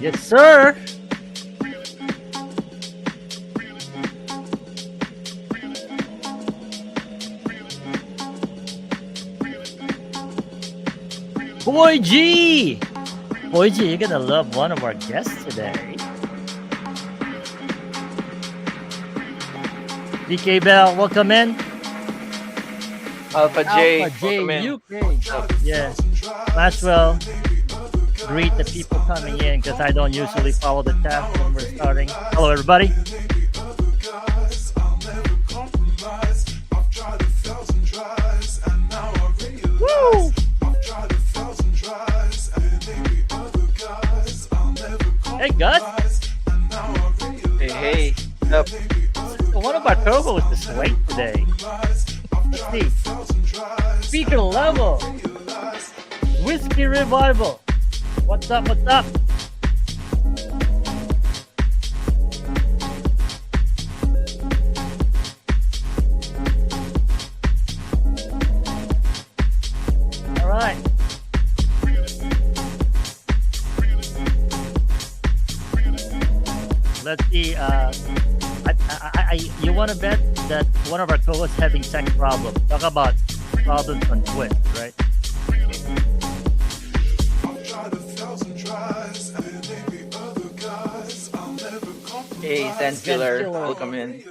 Yes, sir. Boy G. Boy G, you're gonna love one of our guests today. DK Bell, welcome in. Alpha Alpha J, J welcome in. UK. What's up? Yeah. Might as well greet the people coming in because I don't usually follow the chat when we're starting. Hello, everybody. Woo! Hey, Gus. Hey, hey. What's up? One of our co-hosts is late today. Let's see. Speaker level. Whiskey revival. What's up? What's up? All right. Let's see. You want to bet that one of our co-hosts having tech problems? Talk about problems on Twitch, right? Hey, Zen Thankiller, Killer. welcome in.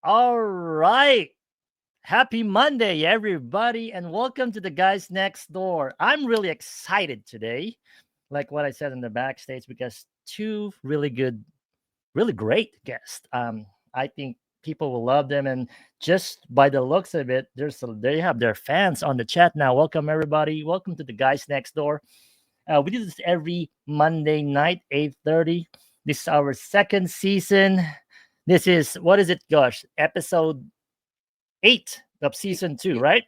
All right. Happy Monday, everybody, and welcome to the guys next door. I'm really excited today, like what I said in the backstage, because two really good, really great guests. I think people will love them, and just by the looks of it, they have their fans on the chat now. Welcome, everybody. Welcome to the guys next door. We do this every Monday night, 8:30. This is our second season. This is what is it, gosh, episode 8 of season 2, right?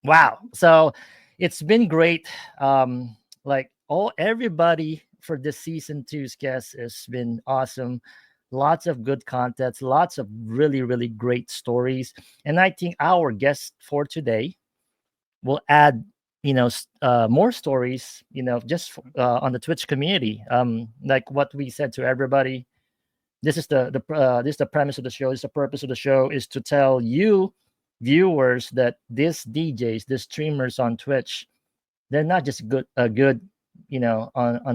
Wow. So it's been great. Like everybody for this season two's guest has been awesome. Lots of good contents, lots of really, really great stories. And I think our guest for today will add, more stories, just on the Twitch community. Like what we said to everybody, this is the premise of the show. This is the purpose of the show is to tell you viewers that these DJs, these streamers on Twitch, they're not just good, on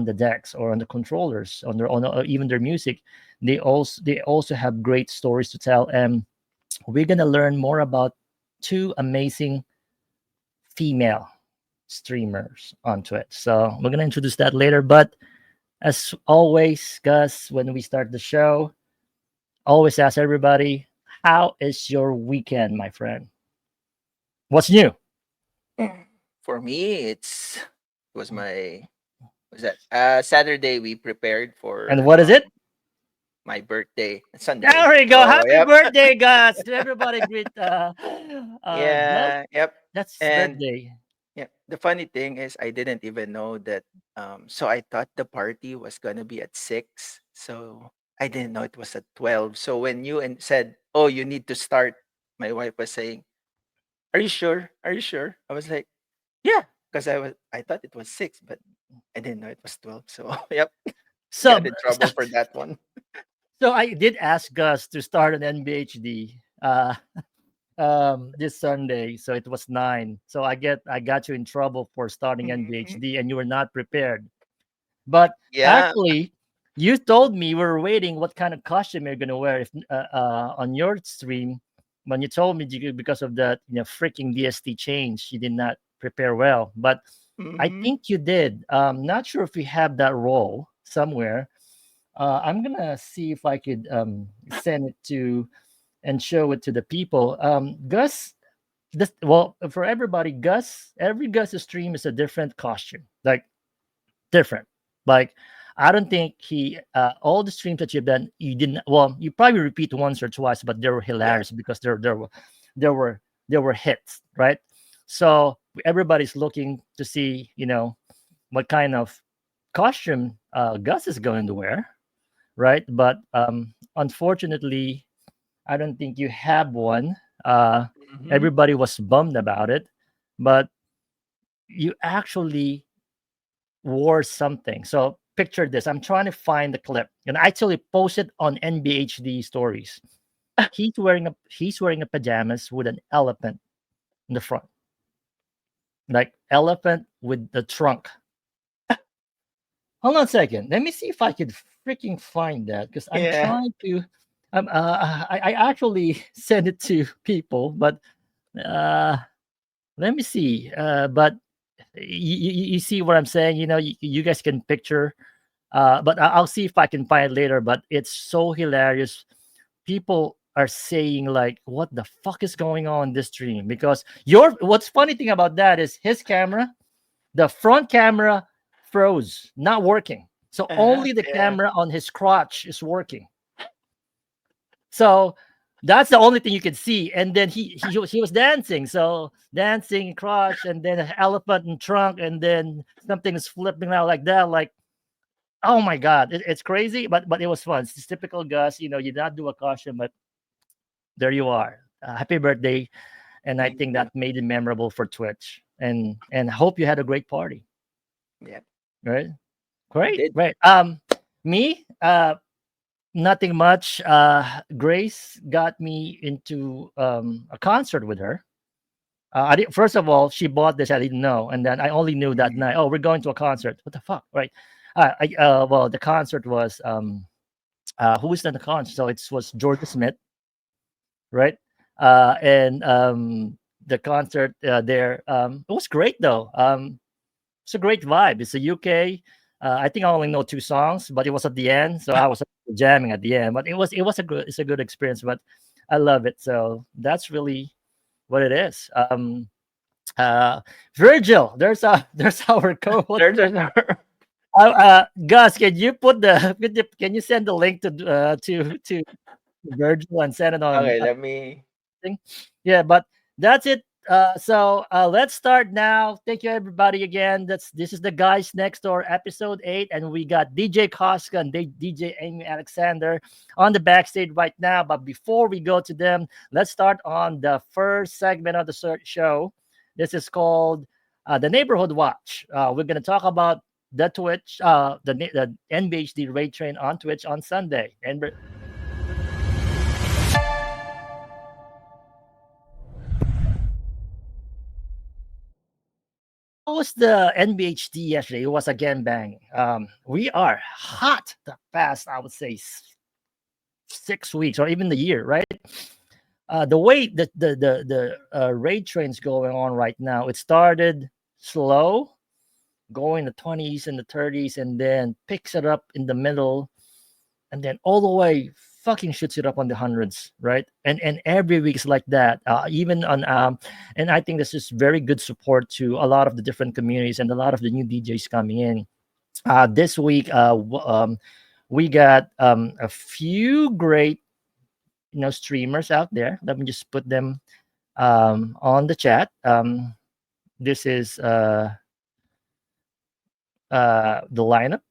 the decks or on the controllers, on their own, or even their music. They also have great stories to tell, and we're gonna learn more about two amazing female streamers on Twitch. So we're gonna introduce that later, but as always, Gus, when we start the show, always ask everybody, how is your weekend, my friend? What's new? For me, it was my was that Saturday we prepared And for what is it? my birthday Sunday. There we go. So Happy yep, birthday, Gus. Everybody greet Gus. yeah, yep. That's his And birthday. yeah, the funny thing is I didn't even know that. So I thought the party was gonna be at 6. So I didn't know it was at 12. So when you said, "Oh, you need to start," my wife was saying, "Are you sure? Are you sure?" I was like, "Yeah," because I thought it was 6, but I didn't know it was 12. So yep, So, got in trouble for that one. so I did ask Gus to start an NBHD this Sunday. So it was 9. So I got you in trouble for starting Mhm. NBHD and you were not prepared. But Yeah. actually, you told me we were waiting what kind of costume you're gonna wear if on your stream. When you told me because of the freaking DST change, you did not prepare well. But I Mhm. think you did. Not sure if we have that role somewhere. I'm gonna see if I could send it to and show it to the people. Gus, for everybody, every Gus stream is a different costume. Like different. Like I don't think he all the streams that you've done, you didn't well, you probably repeat once or twice, but they were Yeah. hilarious because there were there were hits, right? So everybody's looking to see, what kind of costume Gus is going to wear, right? But unfortunately, I don't think you have one. Uh, Mhm. Everybody was bummed about it, but you actually wore something. So picture this. I'm trying to find the clip, and I actually posted on NBHD stories. He's wearing a pajamas with an elephant in the front, like elephant with the trunk. Hold on a second. Let me see if I could freaking find that because I'm Yeah. trying to. I actually sent it to people, but uh, let me see. But you see what I'm saying? You guys can picture. But I'll see if I can find it later. But it's so hilarious. People are saying like, "What the fuck is going on in this stream?" Because what's funny thing about that is his camera, the front camera froze, not working. So only the Yeah. camera on his crotch is working. So that's the only thing you could see. And then he was dancing. So dancing crotch, and then an elephant and trunk, and then something is flipping out like that. Like, oh my god, it's crazy, but it was fun. It's typical Gus. You did not do a caution, but there you are. Happy birthday, and I Thank think you. that made it memorable for Twitch. And hope you had a great party. Yeah. Right? I Great, did. right. Me, nothing much. Grace got me into a concert with her. First of all, she bought this. I didn't know, and then I only knew that Mhm. night. Oh, we're going to a concert. What the fuck, right? Well, the concert was who was in the concert? So it was Georgia Smith, right? And the concert there, it was great though. It's a great vibe. It's a UK. I think I only know two songs, but it was at the end, so I was jamming at the end. But it's a good experience. But I love it. So that's really what it is. Uh, Virgil, there's our co-host. There's Gus, can you can you send the link to Virgil and send it on okay, let me thing. Yeah, but that's it. So let's start now. Thank you everybody again. This is the guys next door episode 8, and we got DJ Koshka and DJ Amy Alexander on the backstage right now. But before we go to them, let's start on the first segment of the show. This is called the Neighborhood Watch. We're gonna talk about the Twitch, the NBHD raid train on Twitch on Sunday. And how was the NBHD yesterday? It was again banging. We are hot the past, I would say, 6 weeks or even the year, right? The way the raid train's going on right now, it started slow, going the 20s and the 30s, and then picks it up in the middle, and then all the way fucking shoots it up on the hundreds, right? And every week is like that. Even on and I think this is very good support to a lot of the different communities and a lot of the new DJs coming in. This week, we got a few great streamers out there. Let me just put them on the chat. This is the lineup.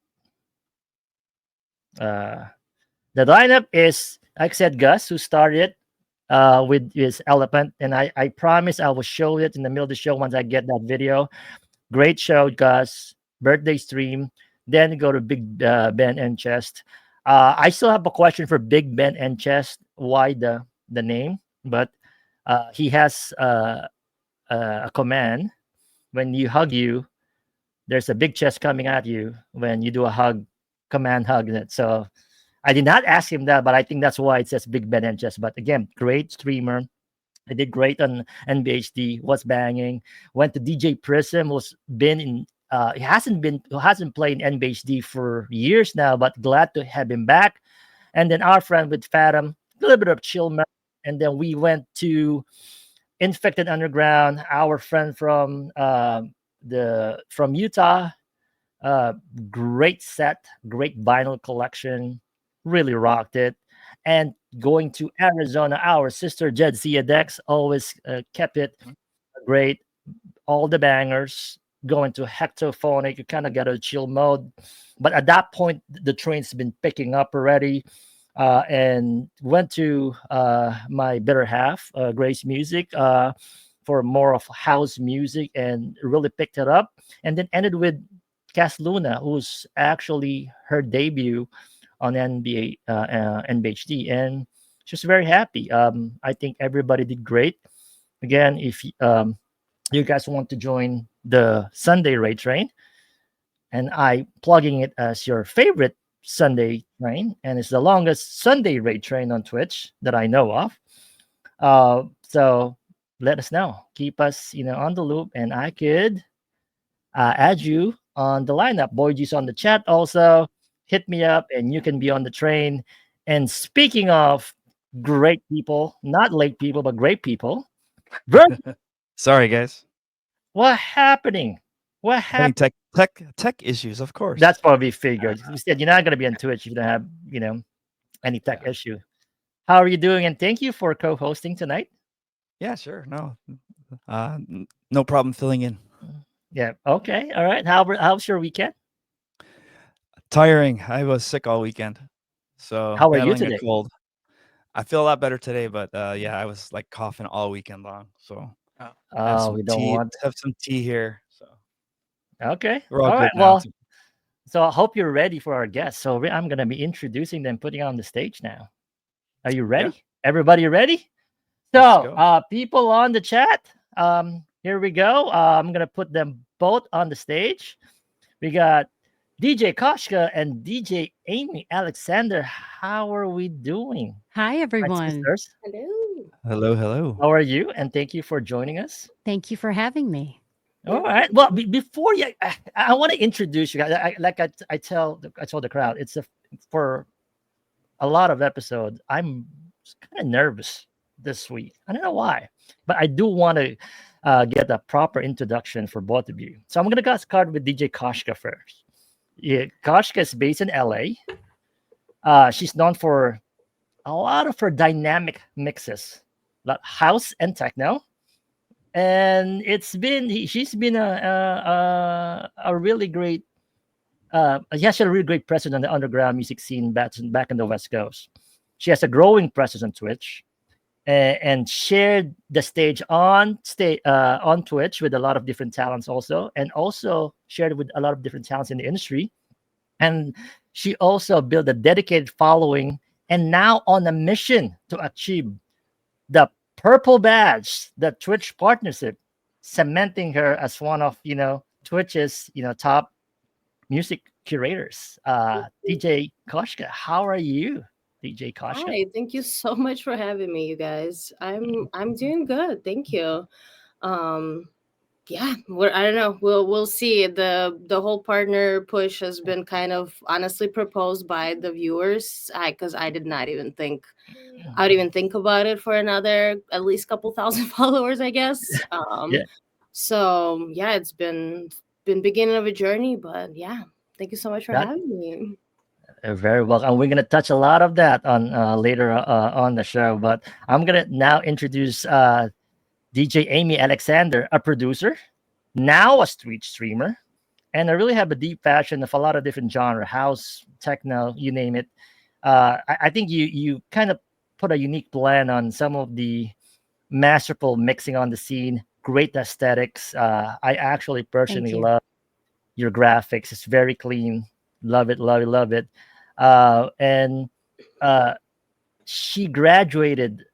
Uh, the lineup is, like I said, Gus, who started it with his elephant, and I promise I will show it in the middle of the show once I get that video. Great show, Gus. Birthday stream. Then go to Big Ben and Chest. I still have a question for Big Ben and Chest. Why the name? But he has a command. When you hug you, there's a big chest coming at you. When you do a hug, command hug it. So I did not ask him that, but I think that's why it says Big Ben and Chest. But again, great streamer. I did great on NBHD. Was banging. Went to DJ Prism. Was been in. He hasn't played in NBHD for years now, but glad to have him back. And then our friend with Fathom, a little bit of chill. And then we went to Infected Underground. Our friend from Utah. Uh, Great set, great vinyl collection. Really rocked it. And going to Arizona, our sister Jed Dex always kept it great. all the bangers, go into hectophonic, you kind of get a chill mode. But at that point, the train's been picking up already. And went to my better half, Grace Music, for more of house music and really picked it up. And then ended with Cass Luna, who's actually her debut on NBHD. And she was very happy. I think everybody did great. Again, if you guys want to join the Sunday Raid Train, and I plugging it as your favorite Sunday train, and it's the longest Sunday Raid Train on Twitch that I know of. So let us know. Keep us, on the loop, and I could add you on the lineup. Boyji's on the chat also. Hit me up, and you can be on the train. And speaking of great people, not late people, but great people, Vern, Sorry, guys. what happening? What Having happened? tech issues, of course. That's what we figured. You said you're not going to be on Twitch if you don't have, any tech Yeah. issue. How are you doing? And thank you for co-hosting tonight. Yeah, sure. No, no problem filling in. Yeah. Okay. All right. How's your weekend? Tiring. I was sick all weekend, so How are you battling a today? cold. I feel a lot better today, but yeah, I was like coughing all weekend long. So Oh, have Oh, some we don't tea. want. Have some tea here. So Okay. we're all All good right. now. Well, so I hope you're ready for our guests. So I'm going to be introducing them, putting on the stage now. Are you yeah. ready? Everybody ready? Let's So, go. people on the chat, here we go. I'm gonna put them both on the stage. We got DJ Koshka and DJ Amy Alexander. How are we doing, Hi, my everyone. sisters? Hello. Hello, hello. How are you? And thank you for joining us. Thank you for having me. All right. Well, before you, I want to introduce you guys. I told the crowd, for a lot of episodes. I'm kind of nervous this week. I don't know why, but I do want to get a proper introduction for both of you. So I'm going to start with DJ Koshka first. Yeah, Koshka is based in LA. She's known for a lot of her dynamic mixes, like house and techno. And she's been a really great she has a really great presence on the underground music scene back in the West Coast. She has a growing presence on Twitch, and shared the stage on Twitch with a lot of different talents and also shared with a lot of different talents in the industry. And she also built a dedicated following, and now on a mission to achieve the purple badge, the Twitch partnership, cementing her as one of Twitch's top music curators. DJ Koshka, how are you, DJ Koshka? Hi, thank you so much for having me, you guys. I'm doing good, thank you. Um yeah, I don't know. We'll see. The whole partner push has been kind of honestly proposed by the viewers. Because I did not even think I would even think about it for another at least couple thousand followers, I guess. Yeah, So yeah, it's been beginning of a journey, but yeah, thank you so much for that having me. very well. And we're gonna touch a lot of that on later on the show. But I'm gonna now introduce DJ Amy Alexander, a producer, now a Twitch streamer, and I really have a deep passion of a lot of different genre, house, techno, you name it. I think you kind of put a unique blend on some of the masterful mixing on the scene, great aesthetics. I actually Thank personally you. love your graphics. It's very clean. Love it, love it, love it. And uh, she graduated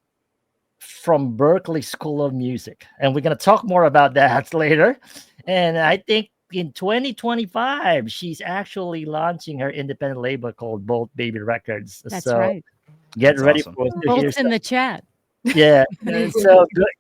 from Berklee School of Music, and we're gonna talk more about that later. And I think in 2025, she's actually launching her independent label called Bolt Baby Records. That's So right. get That's ready awesome. for us to hear Bolt's in the chat. yeah.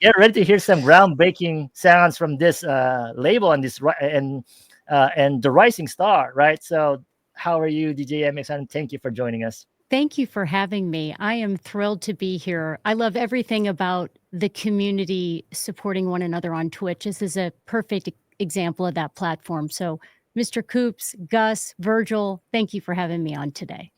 Get ready to hear some groundbreaking sounds from this label and and the Rising Star, right? So, how are you, DJ MX? And thank you for joining us. Thank you for having me. I am thrilled to be here. I love everything about the community supporting one another on Twitch. This is a perfect example of that platform. So, Mr. Coops, Gus, Virgil, thank you for having me on today.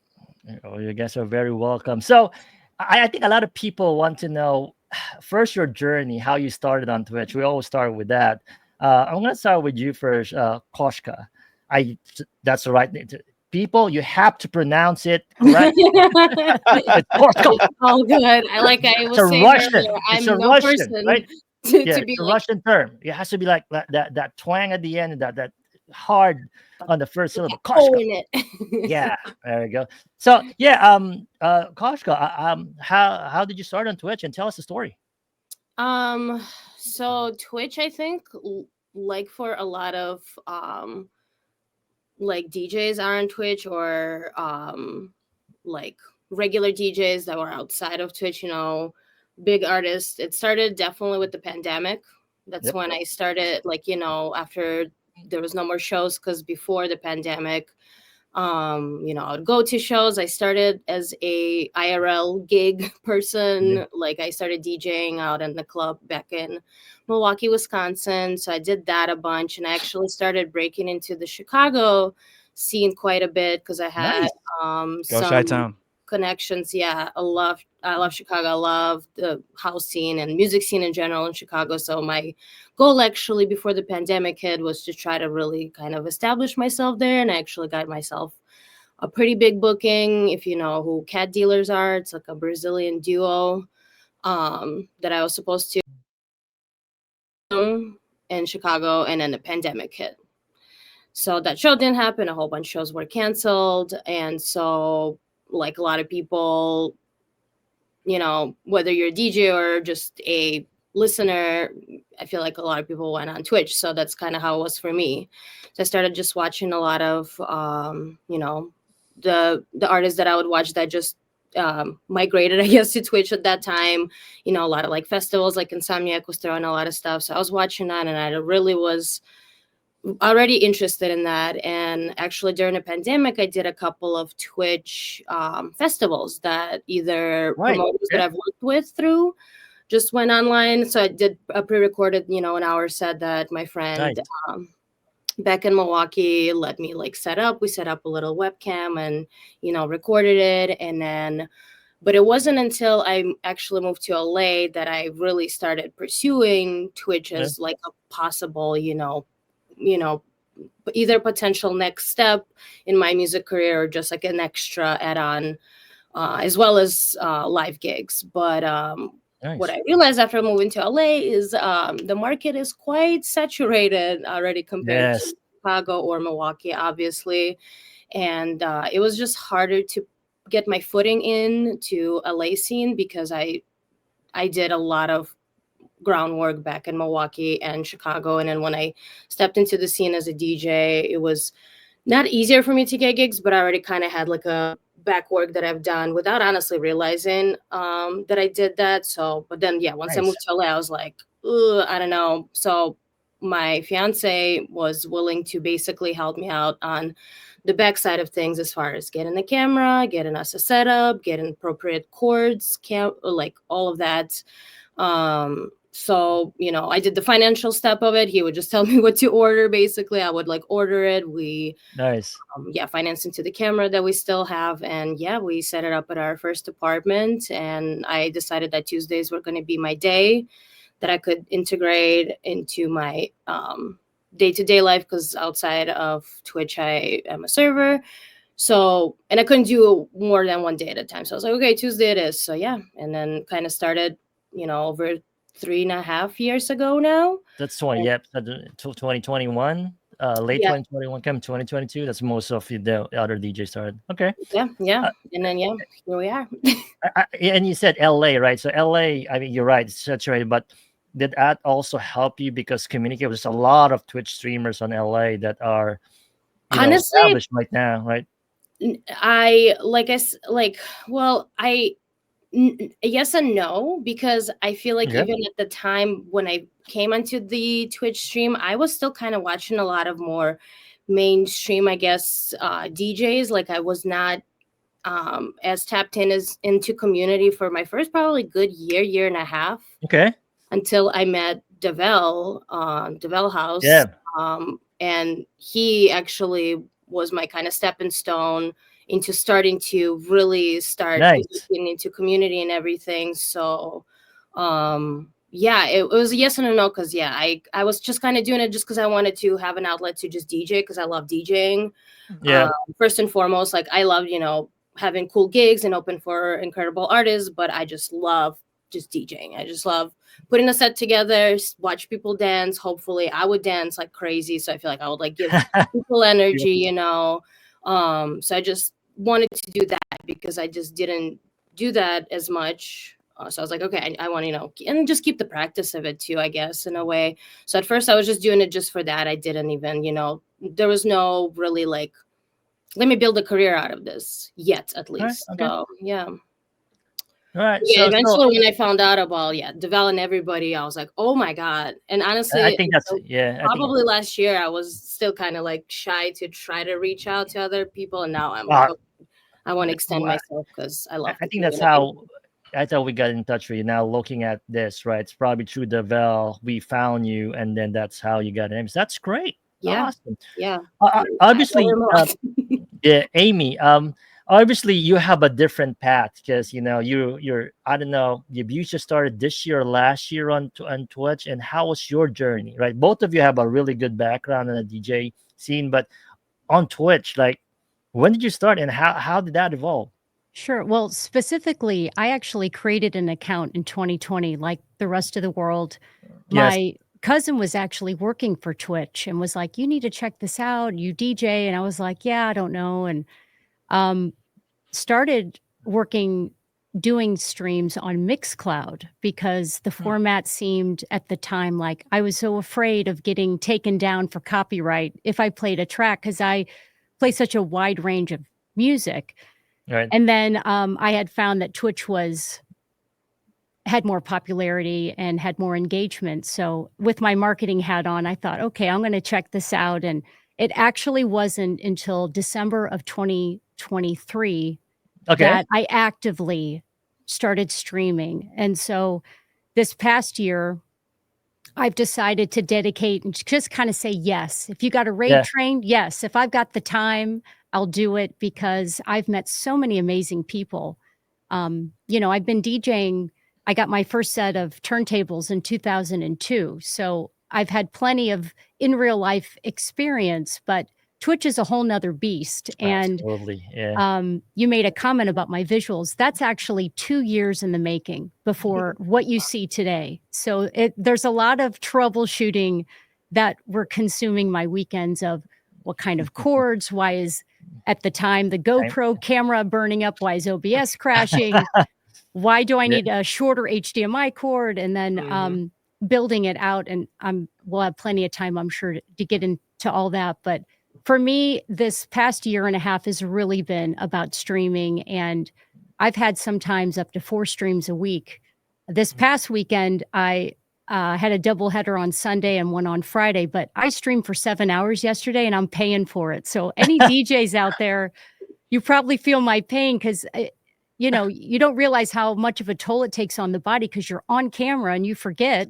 Oh, you guys are very welcome. So, I think a lot of people want to know first your journey, how you started on Twitch. We always start with that. I'm gonna start with you first, Koshka. That's the right name. People, you have to pronounce it correct. It's Koshka. It's all good. Like I It's a was saying earlier, Russian. It's a I'm no Russian, person right? to, Yeah, to it's be a like, Russian term. It has to be like that twang at the end, and that hard on the first syllable. oh Koshka. in it. Yeah, there we go. So yeah, Koshka, how did you start on Twitch? And tell us the story. Um, so Twitch, I think, like for a lot of like DJs are on Twitch, or like regular DJs that were outside of Twitch, big artists. It started definitely with the pandemic. That's Yep. when I started, like, after there was no more shows, because before the pandemic, I would go to shows. I started as a IRL gig person. Like I started DJing out in the club back in Milwaukee, Wisconsin. So I did that a bunch, and I actually started breaking into the Chicago scene quite a bit, because I had Nice. Go some Chi-Town. connections. Yeah, I love Chicago. I love the house scene and music scene in general in Chicago. So my goal, actually, before the pandemic hit, was to try to really kind of establish myself there. And I actually got myself a pretty big booking. If you know who Cat Dealers are, it's like a Brazilian duo that I was supposed to in Chicago, and then the pandemic hit. So that show didn't happen. A whole bunch of shows were canceled. And so, like a lot of people, whether you're a DJ or just a listener, I feel like a lot of people went on Twitch. So that's kind of how it was for me. So I started just watching a lot of, the artists that I would watch that just migrated, I guess, to Twitch at that time. A lot of like festivals, like Insomniac was throwing a lot of stuff. So I was watching that, and I really was already interested in that. And actually, during the pandemic, I did a couple of Twitch festivals that either Right. promoters that Yeah. I've worked with through just went online. So I did a pre-recorded, an hour set that my friend Nice. back in Milwaukee let me like set up. We set up a little webcam and, recorded it. And then, but it wasn't until I actually moved to LA that I really started pursuing Twitch Yeah. as like a possible, you know, either potential next step in my music career, or just like an extra add-on, as well as live gigs. But what Nice. I realized after moving to LA is the market is quite saturated already compared to Yes. Chicago or Milwaukee, obviously. And it was just harder to get my footing in to LA scene, because I did a lot of groundwork back in Milwaukee and Chicago. And then when I stepped into the scene as a DJ, it was not easier for me to get gigs, but I already kind of had like a back work that I've done without honestly realizing that I did that. So, but then, yeah, once I Nice. moved to LA, I was like, ugh, I don't know. So my fiance was willing to basically help me out on the backside of things, as far as getting the camera, getting us a setup, getting appropriate cords, like all of that. So, I did the financial step of it. He would just tell me what to order. Basically, I would like order it. We, Nice. financing to the camera that we still have. And yeah, we set it up at our first apartment. And I decided that Tuesdays were going to be my day that I could integrate into my day-to-day life, because outside of Twitch, I am a server. So, and I couldn't do more than one day at a time. So I was like, okay, Tuesday it is. So yeah. And then kind of started, over 3.5 years ago now. That's 20. And Yep. 2021. Late yeah, 2021, come 2022. That's most of the other DJ started. Okay. yeah. Uh, And then, yeah, here we are. and you said LA, right? So LA, I mean, you're right, it's saturated, but did that also help you because communicate with a lot of Twitch streamers on LA that are, Honestly, established right now, right? I like, well, yes and no, because I feel like Okay. even at the time when I came onto the Twitch stream, I was still kind of watching a lot of more mainstream, I guess, DJs. Like I was not as tapped in as into community for my first probably good year and a half, Okay. until I met Devel House. Yeah. And he actually was my kind of stepping stone into starting to really start Nice. looking into community and everything. So yeah, it was a yes and a no, because yeah, I was just kind of doing it just because I wanted to have an outlet to just DJ, because I love DJing. Yeah. First and foremost, like I love, having cool gigs and open for incredible artists, but I just love just DJing. I just love putting a set together, watch people dance. Hopefully I would dance like crazy, so I feel like I would like give people energy. So I just wanted to do that because I just didn't do that as much. So I was like, okay, I want and just keep the practice of it too, I guess, in a way. So at first I was just doing it just for that. I didn't even, there was no really like, let me build a career out of this yet, at All right. least. Okay. So yeah. All right. Yeah, So eventually when I found out about Deval and everybody, I was like, oh my God. And honestly, I think that's until yeah. I think probably last year I was still kind of like shy to try to reach out to other people. And now I'm uh, like, okay, I want to extend well, myself because I love I the think that's community. how I thought we got in touch with you. Now looking at this, right? It's probably through Devel we found you, and then that's how you got names. That's great. Yeah. Awesome. Yeah. Obviously, Remote. yeah, Amy. Obviously you have a different path because you're I don't know. You just started this year, or last year on Twitch, and how was your journey? Right, both of you have a really good background in the DJ scene, but on Twitch, like, when did you start, and how did that evolve? Sure. Well, specifically, I actually created an account in 2020, like the rest of the world. Yes. My cousin was actually working for Twitch and was like, "You need to check this out. You DJ." And I was like, "Yeah, I don't know." And um, started working doing streams on Mixcloud because the format seemed at the time like I was so afraid of getting taken down for copyright if I played a track because I play such a wide range of music. Right. And then I had found that Twitch had more popularity and had more engagement. So with my marketing hat on, I thought, okay, I'm going to check this out. And it actually wasn't until December of 2023 Okay. that I actively started streaming. And so this past year, I've decided to dedicate and just kind of say yes. If you got a raid Yeah. train, yes. If I've got the time, I'll do it because I've met so many amazing people. I've been DJing. I got my first set of turntables in 2002. So I've had plenty of in real life experience, but Twitch is a whole nother beast. And Absolutely. Yeah. you made a comment about my visuals. That's actually 2 years in the making before what you see today. So there's a lot of troubleshooting that were consuming my weekends of what kind of cords, why is at the time the GoPro camera burning up, why is OBS crashing, why do I Yeah. need a shorter HDMI cord, and then building it out. And we'll have plenty of time, I'm sure, to get into all that. But for me, this past year and a half has really been about streaming, and I've had sometimes up to 4 streams a week. This past weekend, I had a double header on Sunday and one on Friday, but I streamed for 7 hours yesterday, and I'm paying for it. So any DJs out there, you probably feel my pain because you don't realize how much of a toll it takes on the body because you're on camera and you forget.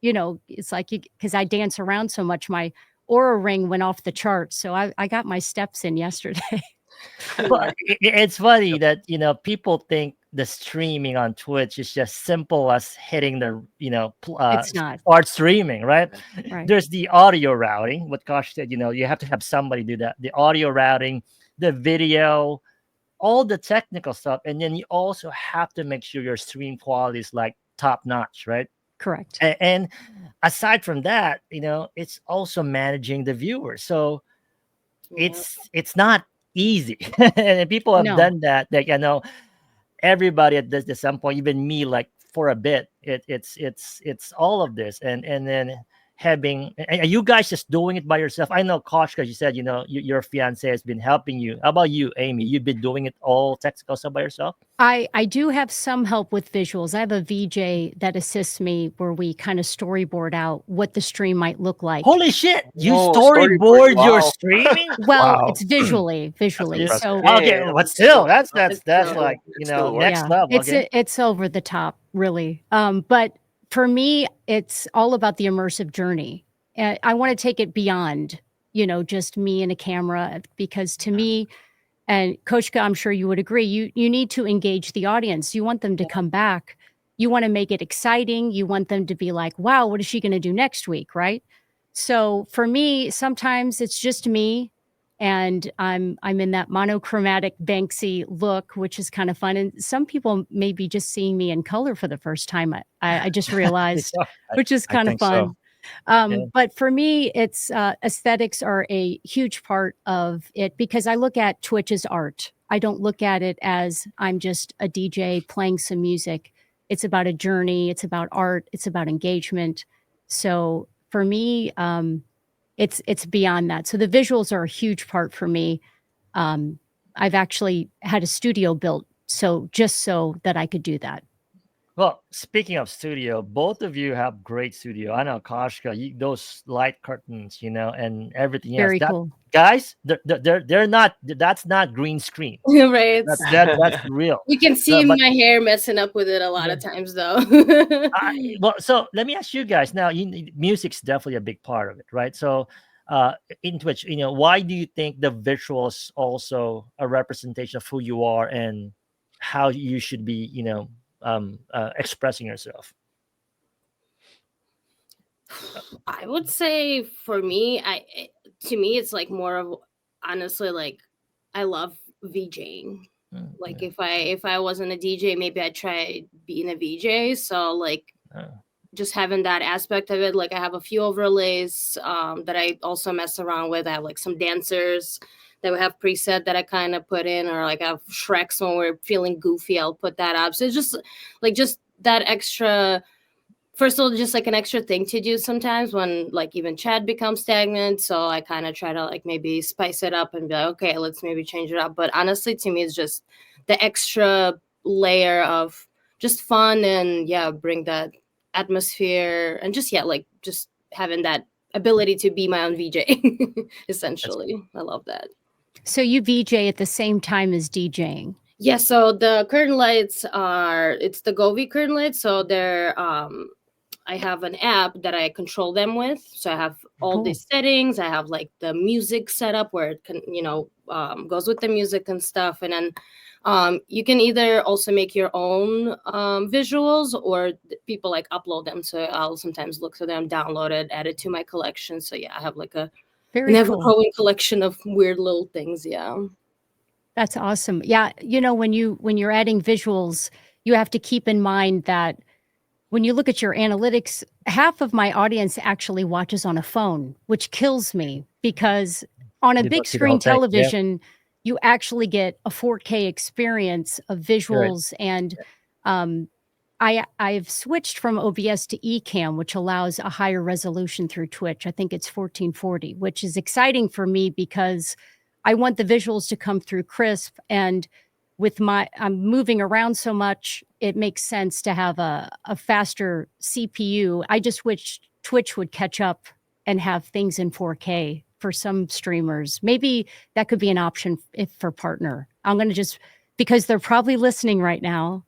It's like because I dance around so much, my Aura ring went off the charts. So I got my steps in yesterday. Well, it's funny that people think the streaming on Twitch is just simple as hitting the It's not. start streaming, right? Right. There's the audio routing. What Kosh said, you have to have somebody do that. The audio routing, the video, all the technical stuff, and then you also have to make sure your stream quality is like top notch, right? Correct. And aside from that, it's also managing the viewers. So it's not easy, and people have No. done that. Like everybody at some point, even me, like for a bit, it's all of this, and then having. Are you guys just doing it by yourself? I know Koshka, you said your fiance has been helping you. How about you, Amy? You've been doing it all technical stuff by yourself? I do have some help with visuals. I have a VJ that assists me where we kind of storyboard out what the stream might look like. Holy shit! You Whoa, storyboard your wow. streaming? Well, Wow. it's visually. impressive. So Okay, Yeah, but still, that's still- like it still works. next level. Okay. it's over the top, really. But for me, it's all about the immersive journey. I want to take it beyond, just me and a camera, because to me, and Koshka, I'm sure you would agree, you need to engage the audience. You want them to come back. you want to make it exciting. You want them to be like, wow, what is she going to do next week? Right. So for me, sometimes it's just me and I'm in that monochromatic Banksy look, which is kind of fun. And some people may be just seeing me in color for the first time. I just realized, which is I kind of think so. fun. Yeah. But for me, it's aesthetics are a huge part of it because I look at Twitch as art. I don't look at it as I'm just a DJ playing some music. It's about a journey. It's about art. It's about engagement. So for me, it's beyond that. So the visuals are a huge part for me. I've actually had a studio built just so that I could do that. Well, speaking of studio, both of you have great studio. I know Koshka, those light curtains, and everything else. Very That cool. guys, they're not. That's not green screen. Right. That's real. You can see But my hair messing up with it a lot Yeah. of times, though. well, so let me ask you guys now. Music's definitely a big part of it, right? So, in Twitch, why do you think the visuals also a representation of who you are and how you should be, expressing yourself? I would say for me, to me it's like more of honestly like I love VJing. Like if I wasn't a DJ, maybe I'd try being a VJ. So like just having that aspect of it, like I have a few overlays that I also mess around with. I have like some dancers that we have preset that I kind of put in, or like I have Shreks when we're feeling goofy, I'll put that up. So it's just that extra. First of all, just like an extra thing to do sometimes when like even chat becomes stagnant. So I kind of try to like maybe spice it up and be like, okay, let's maybe change it up. But honestly, to me, it's just the extra layer of just fun and bring that atmosphere and just like just having that ability to be my own VJ essentially. I love that. So you VJ at the same time as DJing. Yeah, so the curtain lights it's the Govee curtain lights. So they're I have an app that I control them with. So I have all Cool. these settings. I have like the music set up where it can, goes with the music and stuff. And then you can either also make your own visuals or people like upload them. So I'll sometimes look for them, download it, add it to my collection. So yeah, I have like a Very never cool. growing collection of weird little things. Yeah. That's awesome. Yeah, when you're adding visuals, you have to keep in mind that when you look at your analytics, half of my audience actually watches on a phone, which kills me because on a You big don't see the whole screen thing. Yeah. television, you actually get a 4K experience of visuals. And I've switched from OBS to Ecamm, which allows a higher resolution through Twitch. I think it's 1440, which is exciting for me because I want the visuals to come through crisp. And with I'm moving around so much, it makes sense to have a faster CPU. I just wish Twitch would catch up and have things in 4K for some streamers. Maybe that could be an option for partner. I'm going to because they're probably listening right now.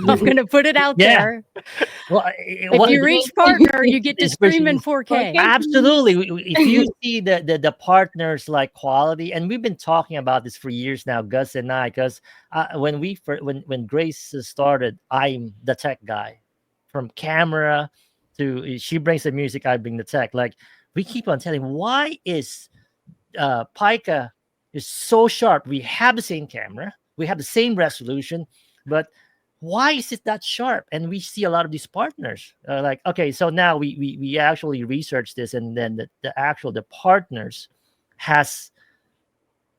I'm going to put it out there. Well, If you reach partner, you get to stream in 4K. Absolutely. If you see the partners like quality, and we've been talking about this for years now, Gus and I, because when Grace started, I'm the tech guy, from camera to she brings the music, I bring the tech. Like we keep on telling, why is Pika is so sharp? We have the same camera, we have the same resolution, but why is it that sharp? And we see a lot of these partners like, okay, so now we actually research this, and then the partners has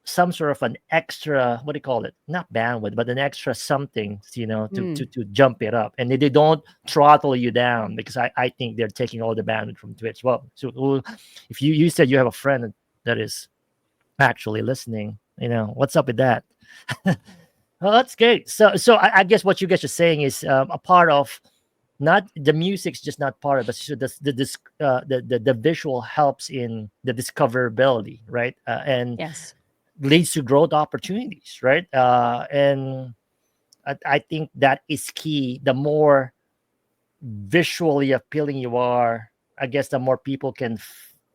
some sort of an extra, what do you call it, not bandwidth, but an extra something, to jump it up, and they don't throttle you down, because I think they're taking all the bandwidth from Twitch. Well, so if you said you have a friend that is actually listening, what's up with that? Well, that's great. So I guess what you guys are saying is a part of, not the music's just not part of it, but the visual helps in the discoverability, right? And yes, leads to growth opportunities, right? And I think that is key. The more visually appealing you are, I guess the more people can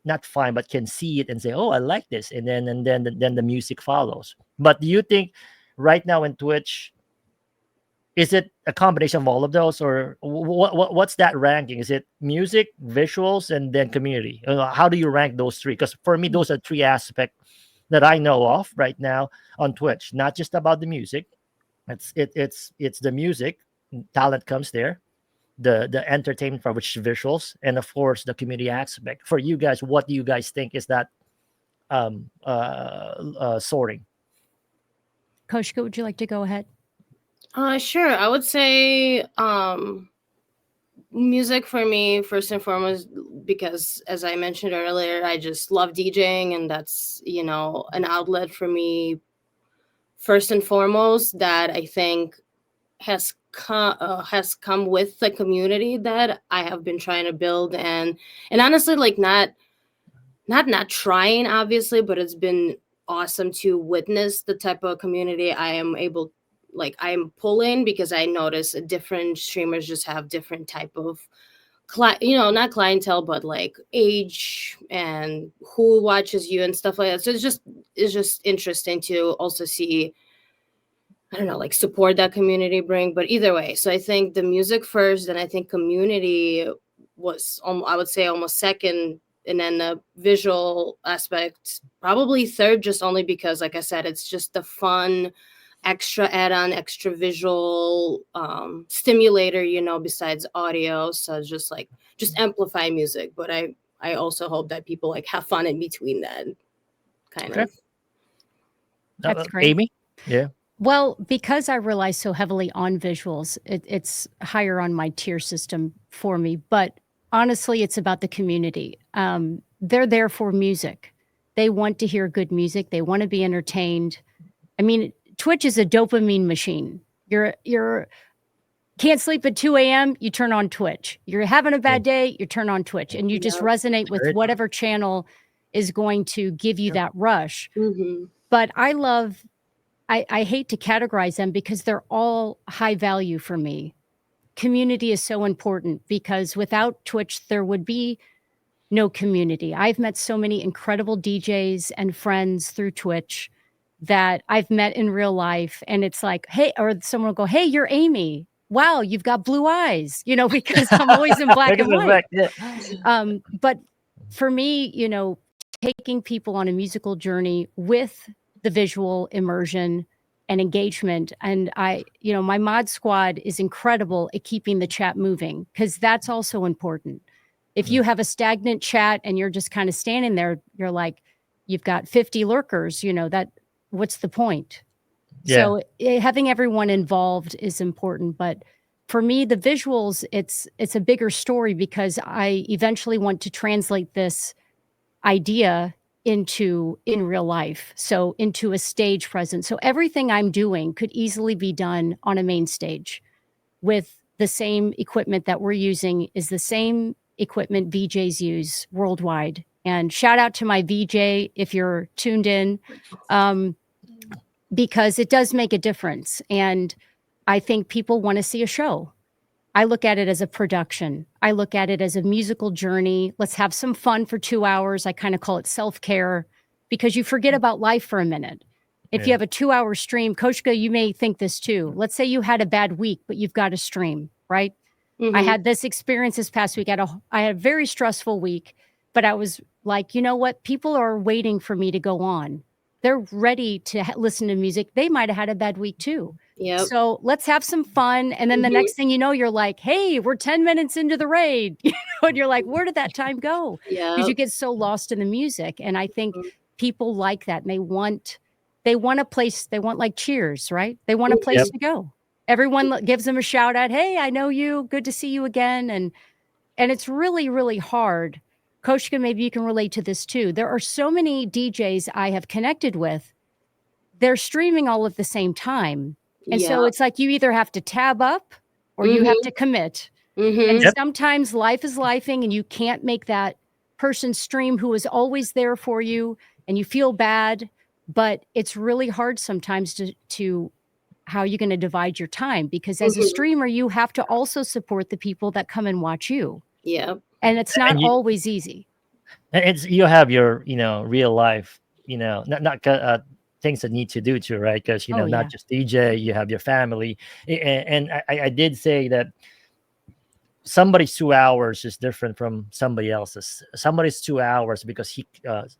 not find, but can see it and say, "Oh, I like this," and then the music follows. But do you think right now in Twitch, is it a combination of all of those, or what's that ranking? Is it music, visuals, and then community? How do you rank those three? Because for me, those are three aspects that I know of right now on Twitch. Not just about the music. It's the music, talent comes there, the entertainment part, which is visuals, and of course the community aspect. For you guys, what do you guys think is that sorting? Koshka, would you like to go ahead? Sure. I would say music for me first and foremost, because as I mentioned earlier, I just love DJing, and that's, you know, an outlet for me first and foremost, that I think has come with the community that I have been trying to build. And honestly, like, not trying, obviously, but it's been awesome to witness the type of community I am able, like, I'm pulling, because I notice different streamers just have different type of you know, not clientele, but like age and who watches you and stuff like that. So it's just interesting to also see, I don't know, like, support that community bring. But either way, so I think the music first, and I think community was, I would say, almost second, and then the visual aspect probably third, just only because, like I said, it's just the fun extra add-on, extra visual stimulator, you know, besides audio. So it's just like, just amplify music. But I also hope that people like have fun in between that, kind Okay. of. That's great. Amy? Yeah. Well, because I rely so heavily on visuals, it's higher on my tier system for me. But honestly, it's about the community. They're there for music. They want to hear good music. They want to be entertained. I mean, Twitch is a dopamine machine. You're can't sleep at 2 a.m., you turn on Twitch. You're having a bad day, you turn on Twitch, and you just Yep. resonate with Great. whatever channel is going to give you that rush. Mm-hmm. But I hate to categorize them because they're all high value for me. Community is so important, because without Twitch, there would be no community. I've met so many incredible DJs and friends through Twitch that I've met in real life. And it's like, hey, or someone will go, hey, you're Amy. Wow, you've got blue eyes, you know, because I'm always in black and white. Yeah. But for me, you know, taking people on a musical journey with the visual immersion and engagement. And you know, my mod squad is incredible at keeping the chat moving, because that's also important. If you have a stagnant chat and you're just kind of standing there, you're like, you've got 50 lurkers, you know, what's the point? Yeah. So having everyone involved is important. But for me, the visuals, it's a bigger story, because I eventually want to translate this idea in real life. So into a stage presence. So everything I'm doing could easily be done on a main stage with the same equipment that we're using is the same equipment VJs use worldwide. And shout out to my VJ if you're tuned in, because it does make a difference. And I think people want to see a show. I look at it as a production. I look at it as a musical journey. Let's have some fun for 2 hours. I kind of call it self-care, because you forget about life for a minute. If you have a 2-hour stream, Koshka, you may think this too. Let's say you had a bad week, but you've got a stream, right? Mm-hmm. I had this experience this past week. I had a very stressful week, but I was like, you know what? People are waiting for me to go on. They're ready to listen to music. They might have had a bad week too. Yep. So let's have some fun. And then the next thing you know, you're like, hey, we're 10 minutes into the raid. You know, and you're like, where did that time go? Yeah. Because you get so lost in the music. And I think people like that. And they want a place, they want like Cheers, right? They want a place to go. Everyone gives them a shout out. Hey, I know you. Good to see you again. And it's really, really hard. Koshka, maybe you can relate to this too. There are so many DJs I have connected with. They're streaming all at the same time. And so it's like you either have to tab up or you have to commit. And sometimes life is lifing and you can't make that person stream who is always there for you, and you feel bad. But it's really hard sometimes to how you're going to divide your time, because as a streamer, you have to also support the people that come and watch you. Yeah. And it's not always easy. And you have your, you know, real life, you know, not things that need to do too, right? Because Oh, not yeah. just DJ, you have your family. And I did say that somebody's 2 hours is different from somebody else's. Somebody's 2 hours because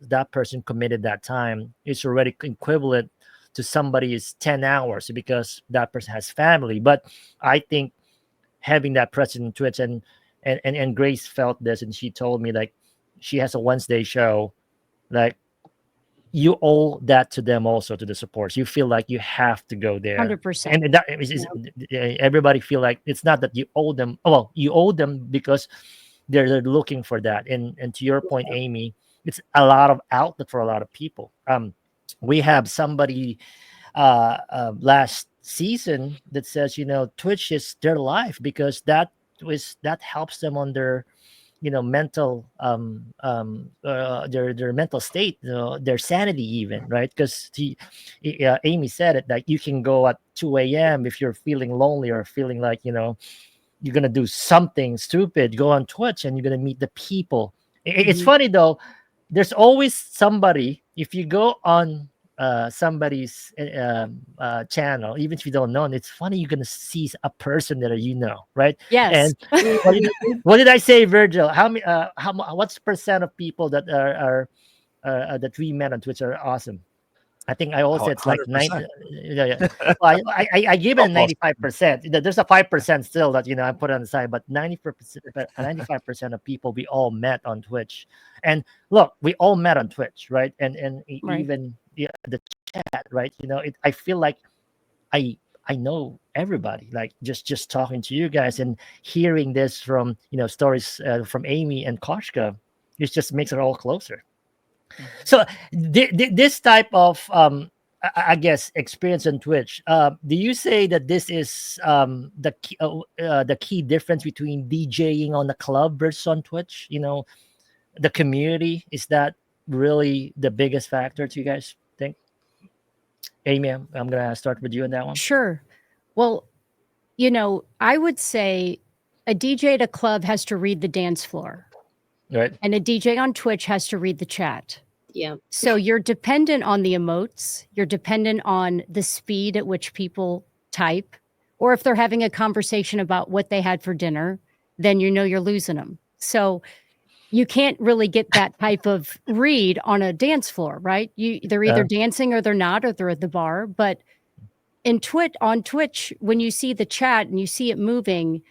that person committed that time is already equivalent to somebody's 10 hours because that person has family. But I think having that presence in Twitch, and Grace felt this, and she told me like she has a Wednesday show, like you owe that to them also, to the supports. You feel like you have to go there, 100%. and that everybody feel like it's not that you owe them. Well, you owe them because they're looking for that. And to your point, Amy, it's a lot of outlet for a lot of people. We have somebody last season that says Twitch is their life because that helps them on their mental their mental state, their sanity even, right? Because Amy said it, like you can go at 2 a.m. if you're feeling lonely or feeling like you're gonna do something stupid, go on Twitch and you're gonna meet the people. It's Mhm. funny though, there's always somebody, if you go on somebody's channel, even if you don't know, and it's funny, you're gonna see a person that right? Yes. And what did I say, Virgil? How many what's percent of people that are that we met on Twitch are awesome? I think I always Oh, said it's like 100%. yeah, yeah. Well, I give it a Almost. 95%. There's a 5% still that I put on the side, but 95% of people we all met on Twitch. And look, we all met on Twitch, right? And Right. even the chat, right? I feel like I know everybody, like just talking to you guys and hearing this from stories from Amy and Koshka. It just makes it all closer. So this type of I guess experience on Twitch, do you say that this is the key difference between DJing on the club versus on Twitch? The community, is that really the biggest factor to you guys think? Amy, I'm gonna start with you on that one. Sure. Well, I would say a DJ at a club has to read the dance floor, Right. and a DJ on Twitch has to read the chat. Yeah. So you're dependent on the emotes, you're dependent on the speed at which people type, or if they're having a conversation about what they had for dinner, then you're losing them. So you can't really get that type of read on a dance floor, right? They're either dancing or they're not, or they're at the bar. But on Twitch, when you see the chat and you see it moving,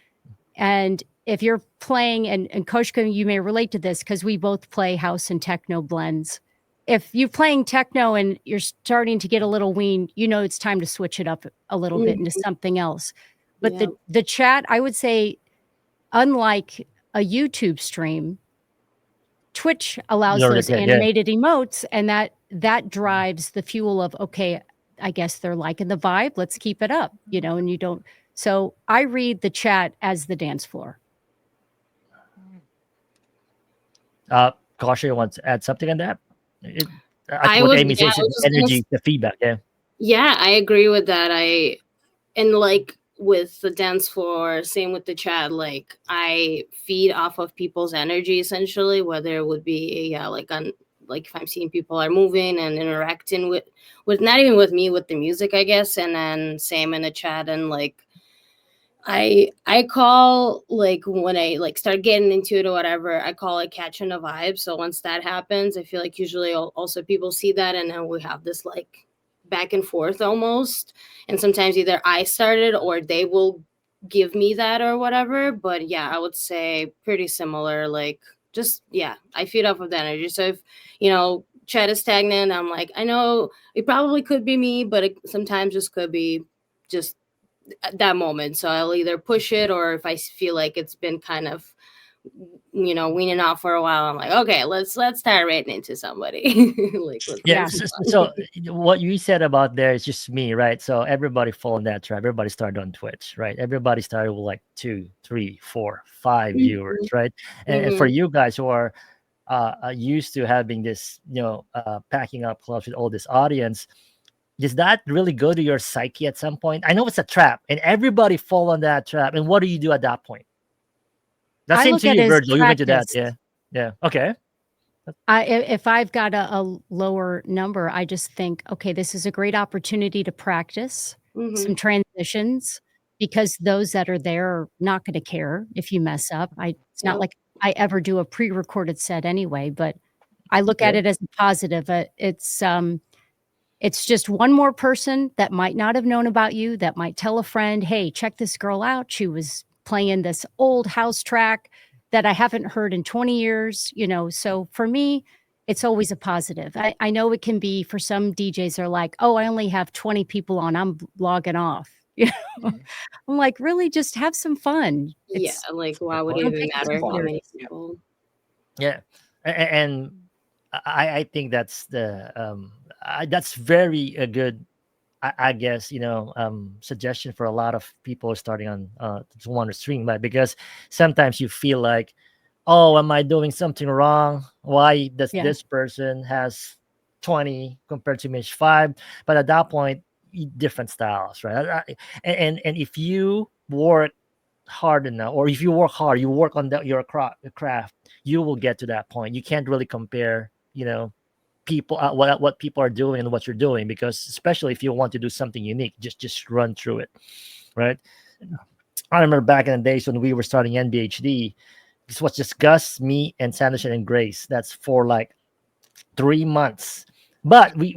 and if you're playing, and Koshka, you may relate to this because we both play house and techno blends. If you're playing techno and you're starting to get a little weaned, it's time to switch it up a little bit into something else. But Yeah. the chat, I would say, unlike a YouTube stream, Twitch allows those Yeah. animated emotes, and that drives the fuel of, okay, I guess they're liking the vibe. Let's keep it up, and you don't. So I read the chat as the dance floor. Kausha, you want to add something on that? I What was Amy yeah, says I is was just gonna energy, the feedback. Yeah. Yeah, I agree with that. And like with the dance floor, same with the chat, like I feed off of people's energy essentially, whether it would be like if I'm seeing people are moving and interacting with not even with me, with the music, I guess, and then same in the chat. And like I call, like when I like start getting into it or whatever, I call it catching a vibe. So once that happens, I feel like usually also people see that, and then we have this like back and forth almost. And sometimes either I started or they will give me that or whatever. But yeah, I would say pretty similar. Like just I feed off of the energy. So if chat is stagnant, I'm like, I know it probably could be me, but it sometimes just could be just at that moment. So I'll either push it, or if I feel like it's been kind of weaning off for a while, I'm like, okay, let's start writing into somebody. Like let's Yeah. Yeah. have some So fun. what you said about there is just me, right? So everybody fall in that trap. Everybody started on Twitch, right? Everybody started with like 2, 3, 4, 5 viewers, Mhm, right? And for mhm. you guys who are used to having this, packing up clubs with all this audience, does that really go to your psyche at some point? I know it's a trap, and everybody fall on that trap. And what do you do at that point? That I same look to at you, it as Virgil. You went to that, practice. yeah, yeah. Okay, If I've got a lower number, I just think, okay, this is a great opportunity to practice some transitions because those that are there are not going to care if you mess up. It's not Yep. like I ever do a pre-recorded set anyway, but I look at Okay. it as a positive. It's just one more person that might not have known about you that might tell a friend, hey, check this girl out. She was playing this old house track that I haven't heard in 20 years, So for me, it's always a positive. I know it can be for some DJs are like, oh, I only have 20 people on. I'm logging off. Mhm. I'm like, really, just have some fun. Yeah, like Fair why would it point. Don't even take it matter too how Point. many serious. people? Yeah, and I think that's that's very a good I guess suggestion for a lot of people starting on to want to stream, but because sometimes you feel like, oh, am I doing something wrong? Why does Yeah. this person has 20 compared to me is 5? But at that point, different styles, right? And if you work hard enough, or if you work hard, you work on your craft, you will get to that point. You can't really compare, people what people are doing and what you're doing, because especially if you want to do something unique, just run through it, right? I remember back in the days when we were starting NBHD, this was just Gus, me, and Sanderson and Grace. That's for like 3 months. But we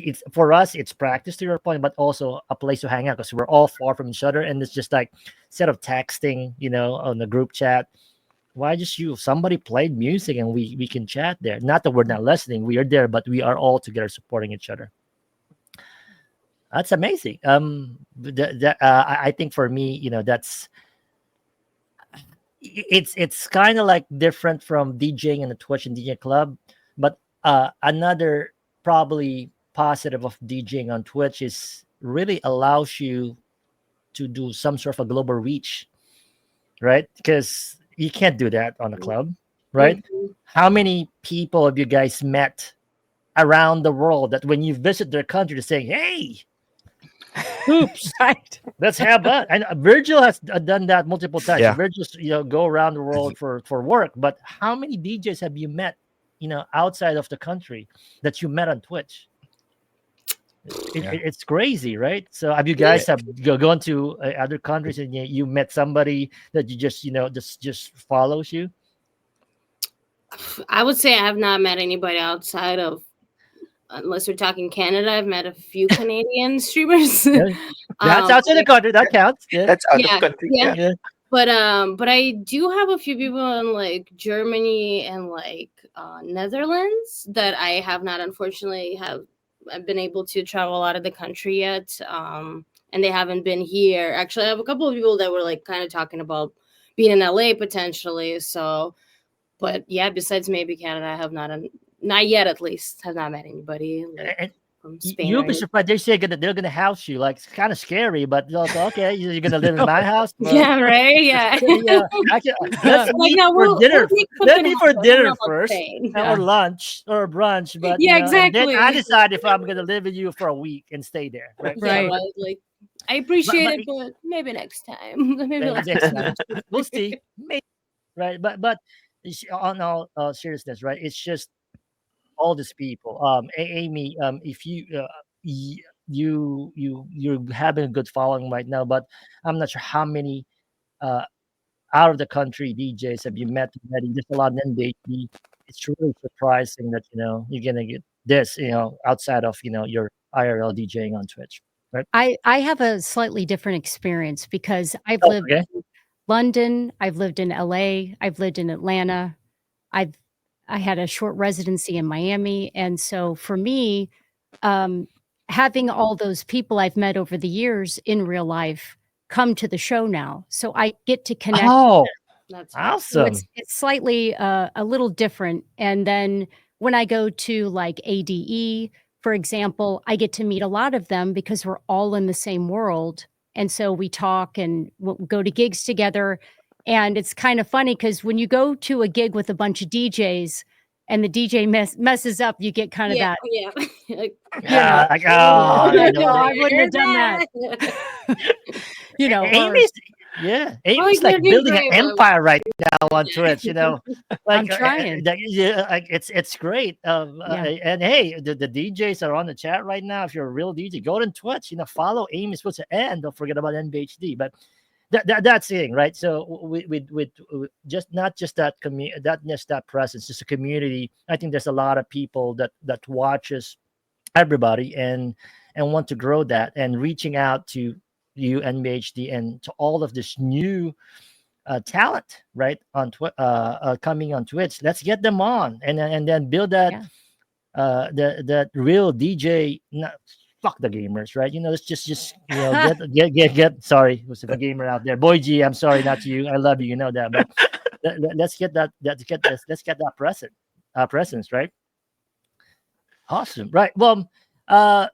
it's for us, it's practice to your point, but also a place to hang out because we're all far from each other, and it's just like instead of texting, on the group chat, why just somebody played music and we can chat there. Not that we're not listening, we are there, but we are all together supporting each other. That's amazing. I think for me, that's it's kind of like different from DJing in the Twitch and DJ club, but another probably positive of DJing on Twitch is really allows you to do some sort of a global reach, right? Because you can't do that on a club, right? Mhm. How many people have you guys met around the world that when you visit their country, to say, "Hey, oops, Right. let's have that." And Virgil has done that multiple times. Yeah. Virgil's go around the world for work. But how many DJs have you met, outside of the country that you met on Twitch? Yeah. It's crazy, right? So have you Yeah. guys gone to other countries and you met somebody that you just follows you? I would say I have not met anybody outside of, unless we're talking Canada. I've met a few Canadian streamers. Yeah. That's outside the Like, country. That counts. Yeah. That's out of yeah, country. yeah. Yeah. Yeah. But I do have a few people in like Germany and like Netherlands that I have not, unfortunately, I've been able to travel out of the country yet. And they haven't been here. Actually, I have a couple of people that were like kind of talking about being in LA potentially. So, but yeah, besides maybe Canada, I have not yet, at least, have not met anybody like And from Spain or you'll be anything. surprised. They're gonna house you. Like, it's kind of scary, but they'll say, okay, you're gonna live in my house. Well, Yeah, right. Yeah. yeah. Actually, let's Like, meet no, for dinner. we'll make Let's something meet for happen. I don't know dinner about first, Spain. or Yeah. lunch or brunch. But Yeah, and then I exactly. decide if I'm gonna live with you for a week and stay there. Right. Yeah, Right. right. Like, I appreciate But it, but maybe next time. Maybe maybe let's next do time it. we'll see. Maybe, right. But on all seriousness, right? It's just all these people. Amy, if you're having a good following right now, but I'm not sure how many uh out of the country DJs have you met already. Just a lot of NBHD. It's really surprising that you're gonna get this outside of your IRL DJing on Twitch, right? I have a slightly different experience because I've Oh, lived okay. in London, I've lived in LA, I've lived in Atlanta, I've I had a short residency in Miami, and so for me, um, having all those people I've met over the years in real life come to the show now, so I get to connect. Oh, That's right. So awesome. it's slightly a little different. And then when I go to like ADE, for example, I get to meet a lot of them because we're all in the same world. And so we talk and we'll go to gigs together. And it's kind of funny because when you go to a gig with a bunch of DJs and the DJ messes up, you get kind of Yeah, that, yeah. Like, Yeah, like, oh, I know no, that. I wouldn't have done that. Or Amy's Yeah, Oh, Amy's you're like doing building an great. empire right now on Twitch. I'm trying. Yeah, like it's great. Yeah. And hey, the DJs are on the chat right now. If you're a real DJ, go to Twitch. Follow Amy's Twitch, and don't forget about NBHD. But that's the thing, right? So with just not just that that just that presence, just a community. I think there's a lot of people that watches everybody and want to grow that and reaching out to you NBHD and to all of this new talent, right? Coming on Twitch. Let's get them on and then build that Yeah. that real DJ. Not, fuck the gamers, right? Let's just get. Sorry, was a gamer out there, Boy G. I'm sorry, not you. I love you, you know that. But let's get that. Let's get that presence, right? Awesome, right? Well, uh,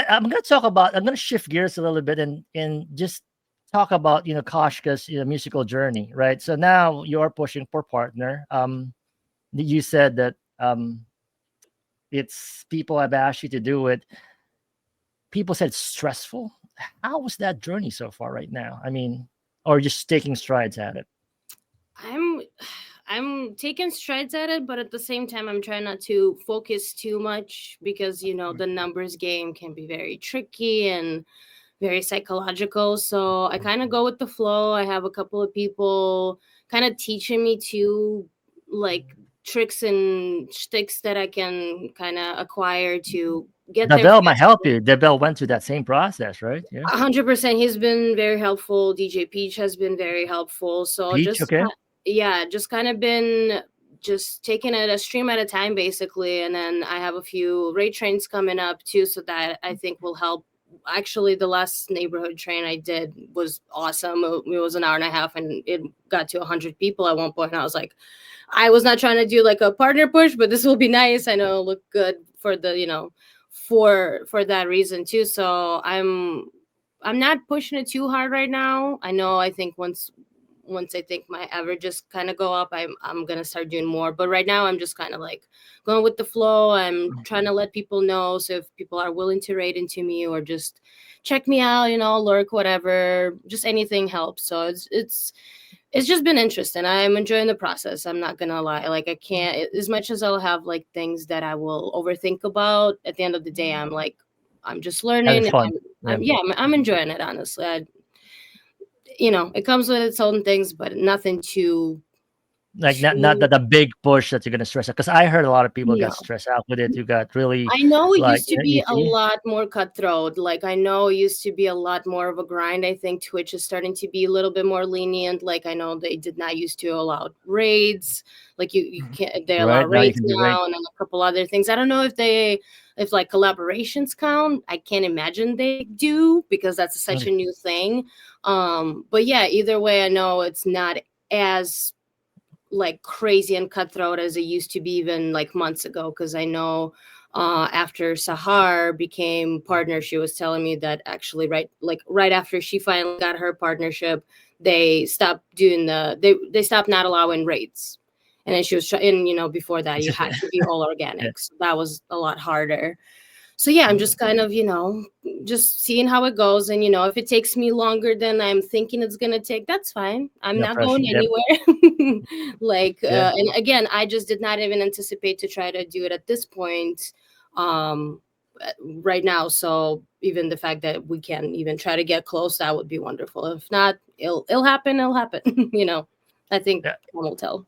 I'm going to talk about. I'm going to shift gears a little bit and just talk about Koshka's musical journey, right? So now you're pushing for partner. You said that it's people have asked you to do it. People said it's stressful. How was that journey so far right now? I mean, or just taking strides at it? I'm I'm taking strides at it, but at the same time I'm trying not to focus too much because the numbers game can be very tricky and very psychological. So I kind of go with the flow. I have a couple of people kind of teaching me to like tricks and sticks that I can kind of acquire to get there Devel might help faster. you. Devel went through that same process, right? Yeah. 100%. He's been very helpful. DJ Peach has been very helpful. So Peach, okay. yeah, just kind of been just taking it a stream at a time, basically. And then I have a few raid trains coming up too, so that I think will help. Actually, the last neighborhood train I did was awesome. It was an hour and a half, and it got to 100 people at one point. And I was like, I was not trying to do like a partner push, but this will be nice. I know it'll look good for the for that reason too. So I'm not pushing it too hard right now. I think once I think my averages kind of go up, I'm gonna start doing more. But right now I'm just kind of like going with the flow. I'm trying to let people know. So if people are willing to rate into me or just check me out, lurk, whatever, just anything helps. So it's just been interesting. I'm enjoying the process. I'm not gonna lie. Like I can't as much as I'll have like things that I will overthink about. At the end of the day, I'm just Having learning. fun. I'm enjoying it honestly. It comes with its own things, but nothing too Like not too. that the big push that you're gonna stress out. Because I heard a lot of people got No. stressed out with it. You got really I know it like used to you be a see. lot more cutthroat. Like I know it used to be a lot more of a grind. I think Twitch is starting to be a little bit more lenient. Like I know they did not used to allow raids. Like you can't they allow Right now you raids can do right. now and then a couple other things. I don't know if like collaborations count. I can't imagine they do because that's such a new thing. But yeah, either way, I know it's not as like crazy and cutthroat as it used to be even like months ago, because I know after Sahar became partner, she was telling me that actually right after she finally got her partnership, they stopped doing they stopped not allowing rates. And then she was and before that you had to be all Yeah. organic, so that was a lot harder. So yeah, I'm just kind of just seeing how it goes. And if it takes me longer than I'm thinking it's gonna take, that's fine. I'm No not pressure. going Yep. anywhere. Like Yeah. and again, I just did not even anticipate to try to do it at this point um right now. So even the fact that we can even try to get close, that would be wonderful. If not, it'll happen. It'll happen. I think Yeah. time will tell.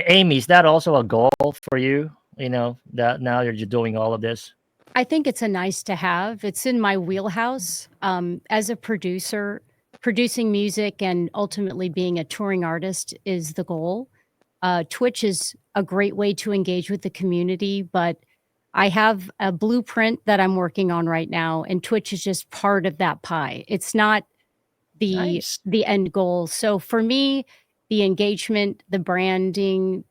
Amy, is that also a goal for you? That now you're just doing all of this. I think it's a nice to have. It's in my wheelhouse. As a producer, producing music and ultimately being a touring artist is the goal. Twitch is a great way to engage with the community, but I have a blueprint that I'm working on right now, and Twitch is just part of that pie. It's not Nice. the end goal. So for me, the engagement, the branding,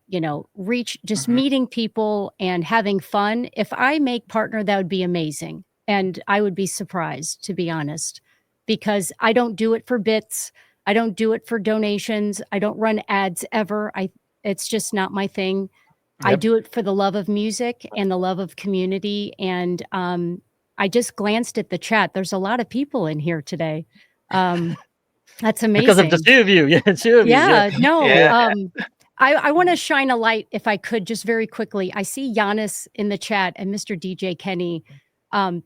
reach, just meeting people and having fun. If I make partner, that would be amazing. And I would be surprised, to be honest, because I don't do it for bits. I don't do it for donations. I don't run ads ever. It's just not my thing. I Yep. do it for the love of music and the love of community. And I just glanced at the chat. There's a lot of people in here today. That's amazing. because of the two of you. Yeah, two of you. Yeah, no. Yeah. I want to shine a light, if I could, just very quickly. I see Giannis in the chat and Mr. DJ Kenny.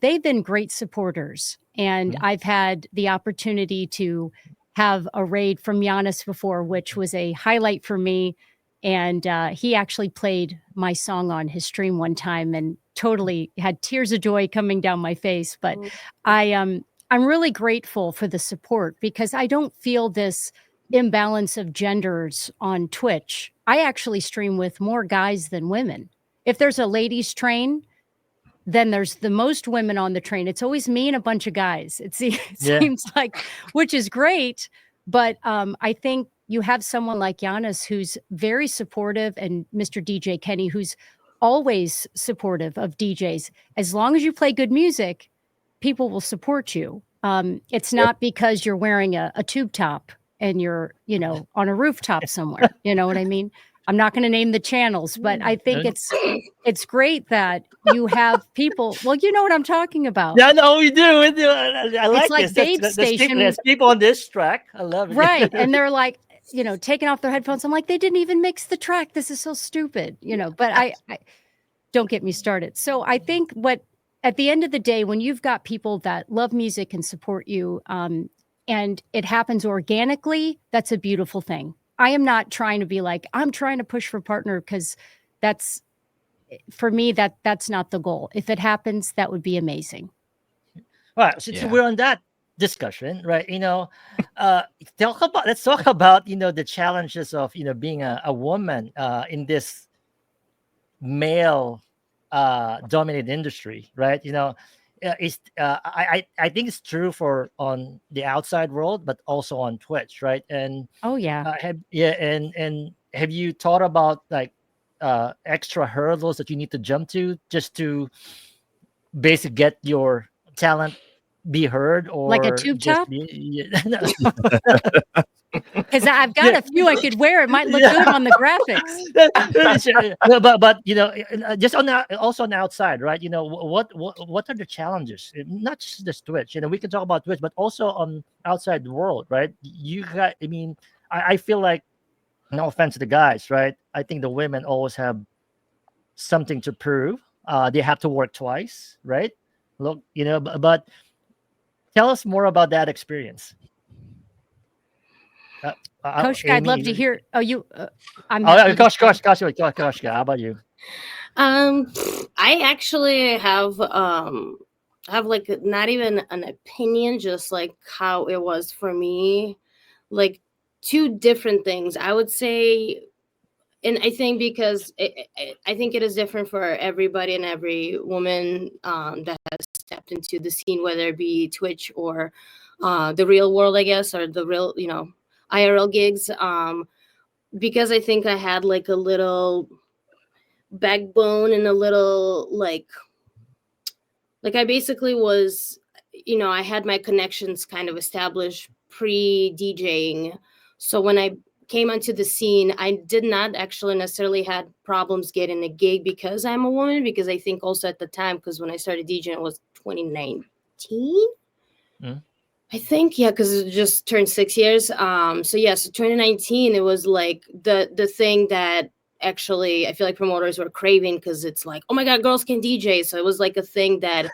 They've been great supporters, and I've had the opportunity to have a raid from Giannis before, which was a highlight for me. And he actually played my song on his stream one time, and totally had tears of joy coming down my face. But I'm really grateful for the support, because I don't feel this imbalance of genders on Twitch. I actually stream with more guys than women. If there's a ladies train, then there's the most women on the train. It's always me and a bunch of guys. It seems like, which is great. But I think you have someone like Giannis who's very supportive, and Mr. DJ Kenny, who's always supportive of DJs. As long as you play good music, people will support you. It's not because you're wearing a tube top and you're, on a rooftop somewhere. You know what I mean? I'm not going to name the channels, but I think it's great that you have people. Well, you know what I'm talking about. Yeah, no, we do. We do. I like It's like this. Babe Station. There's people on this track. I love it. Right. And they're like, taking off their headphones. I'm like, they didn't even mix the track. This is so stupid, but I don't get me started. So I think at the end of the day, when you've got people that love music and support you, and it happens organically, that's a beautiful thing. I am not trying to be like, I'm trying to push for partner, because that's, for me, that's not the goal. If it happens, that would be amazing. All right. So we're on that discussion, right? Let's talk about, the challenges of, being a woman in this male dominated industry, right? I think it's true for on the outside world, but also on Twitch, right? And and have you thought about like extra hurdles that you need to jump to just to basically get your talent be heard, or like a tube top? Because I've got Yeah. a few I could wear. It might look good on the graphics. but just also on the outside, right? What are the challenges? Not just this Twitch. We can talk about Twitch, but also on outside the world, right? I feel like, no offense to the guys, right? I think the women always have something to prove. They have to work twice, right? Look, but tell us more about that experience. Koshka, I'd love to hear. Oh, you. I'm. Koshka, how about you? I actually have like not even an opinion, just like how it was for me, like two different things. I would say, and I think because I think it is different for everybody and every woman that has stepped into the scene, whether it be Twitch or the real world, I guess, or the real, IRL gigs. Because I think I had like a little backbone and a little like I basically was, I had my connections kind of established pre-DJing. So when I came onto the scene, I did not actually necessarily had problems getting a gig because I'm a woman, because I think also at the time, because when I started DJing, it was 2019. I think, because it just turned 6 years. So 2019, it was like the thing that actually I feel like promoters were craving, because it's like, oh my God, girls can DJ. So it was like a thing that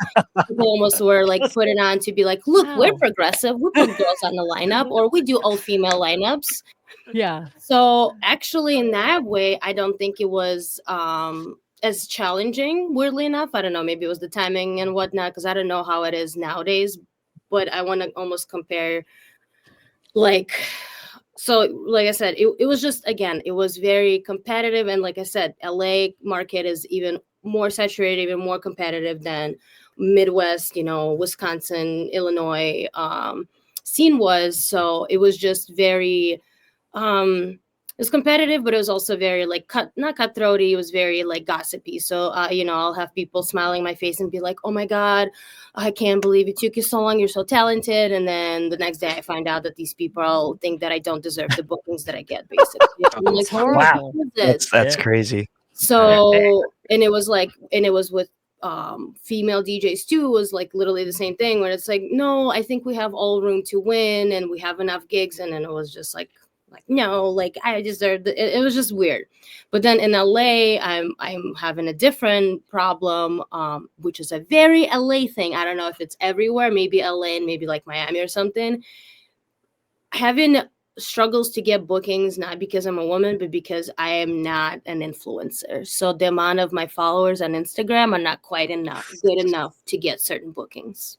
people almost were like putting on to be like, look, we're progressive. We put girls on the lineup, or we do all female lineups. Yeah. So actually in that way, I don't think it was as challenging, weirdly enough. I don't know, maybe it was the timing and whatnot, because I don't know how it is nowadays. But I want to almost compare, like I said, it was just, again, it was very competitive. And like I said, LA market is even more saturated, even more competitive than Midwest, Wisconsin, Illinois scene was. So it was just very, it was competitive, but it was also very like not cutthroaty. It was very like gossipy. So, I'll have people smiling in my face and be like, oh my God, I can't believe it took you so long. You're so talented. And then the next day I find out that these people all think that I don't deserve the bookings that I get, basically. I'm like, Wow. That's crazy. So, and it was with female DJs too was like literally the same thing, where it's like, no, I think we have all room to win and we have enough gigs, and then it was just like no, like I deserve it was just weird. But then in LA, I'm having a different problem, which is a very LA thing. I don't know if it's everywhere, maybe LA and maybe like Miami or something. Having struggles to get bookings, not because I'm a woman, but because I am not an influencer. So the amount of my followers on Instagram are not quite good enough to get certain bookings.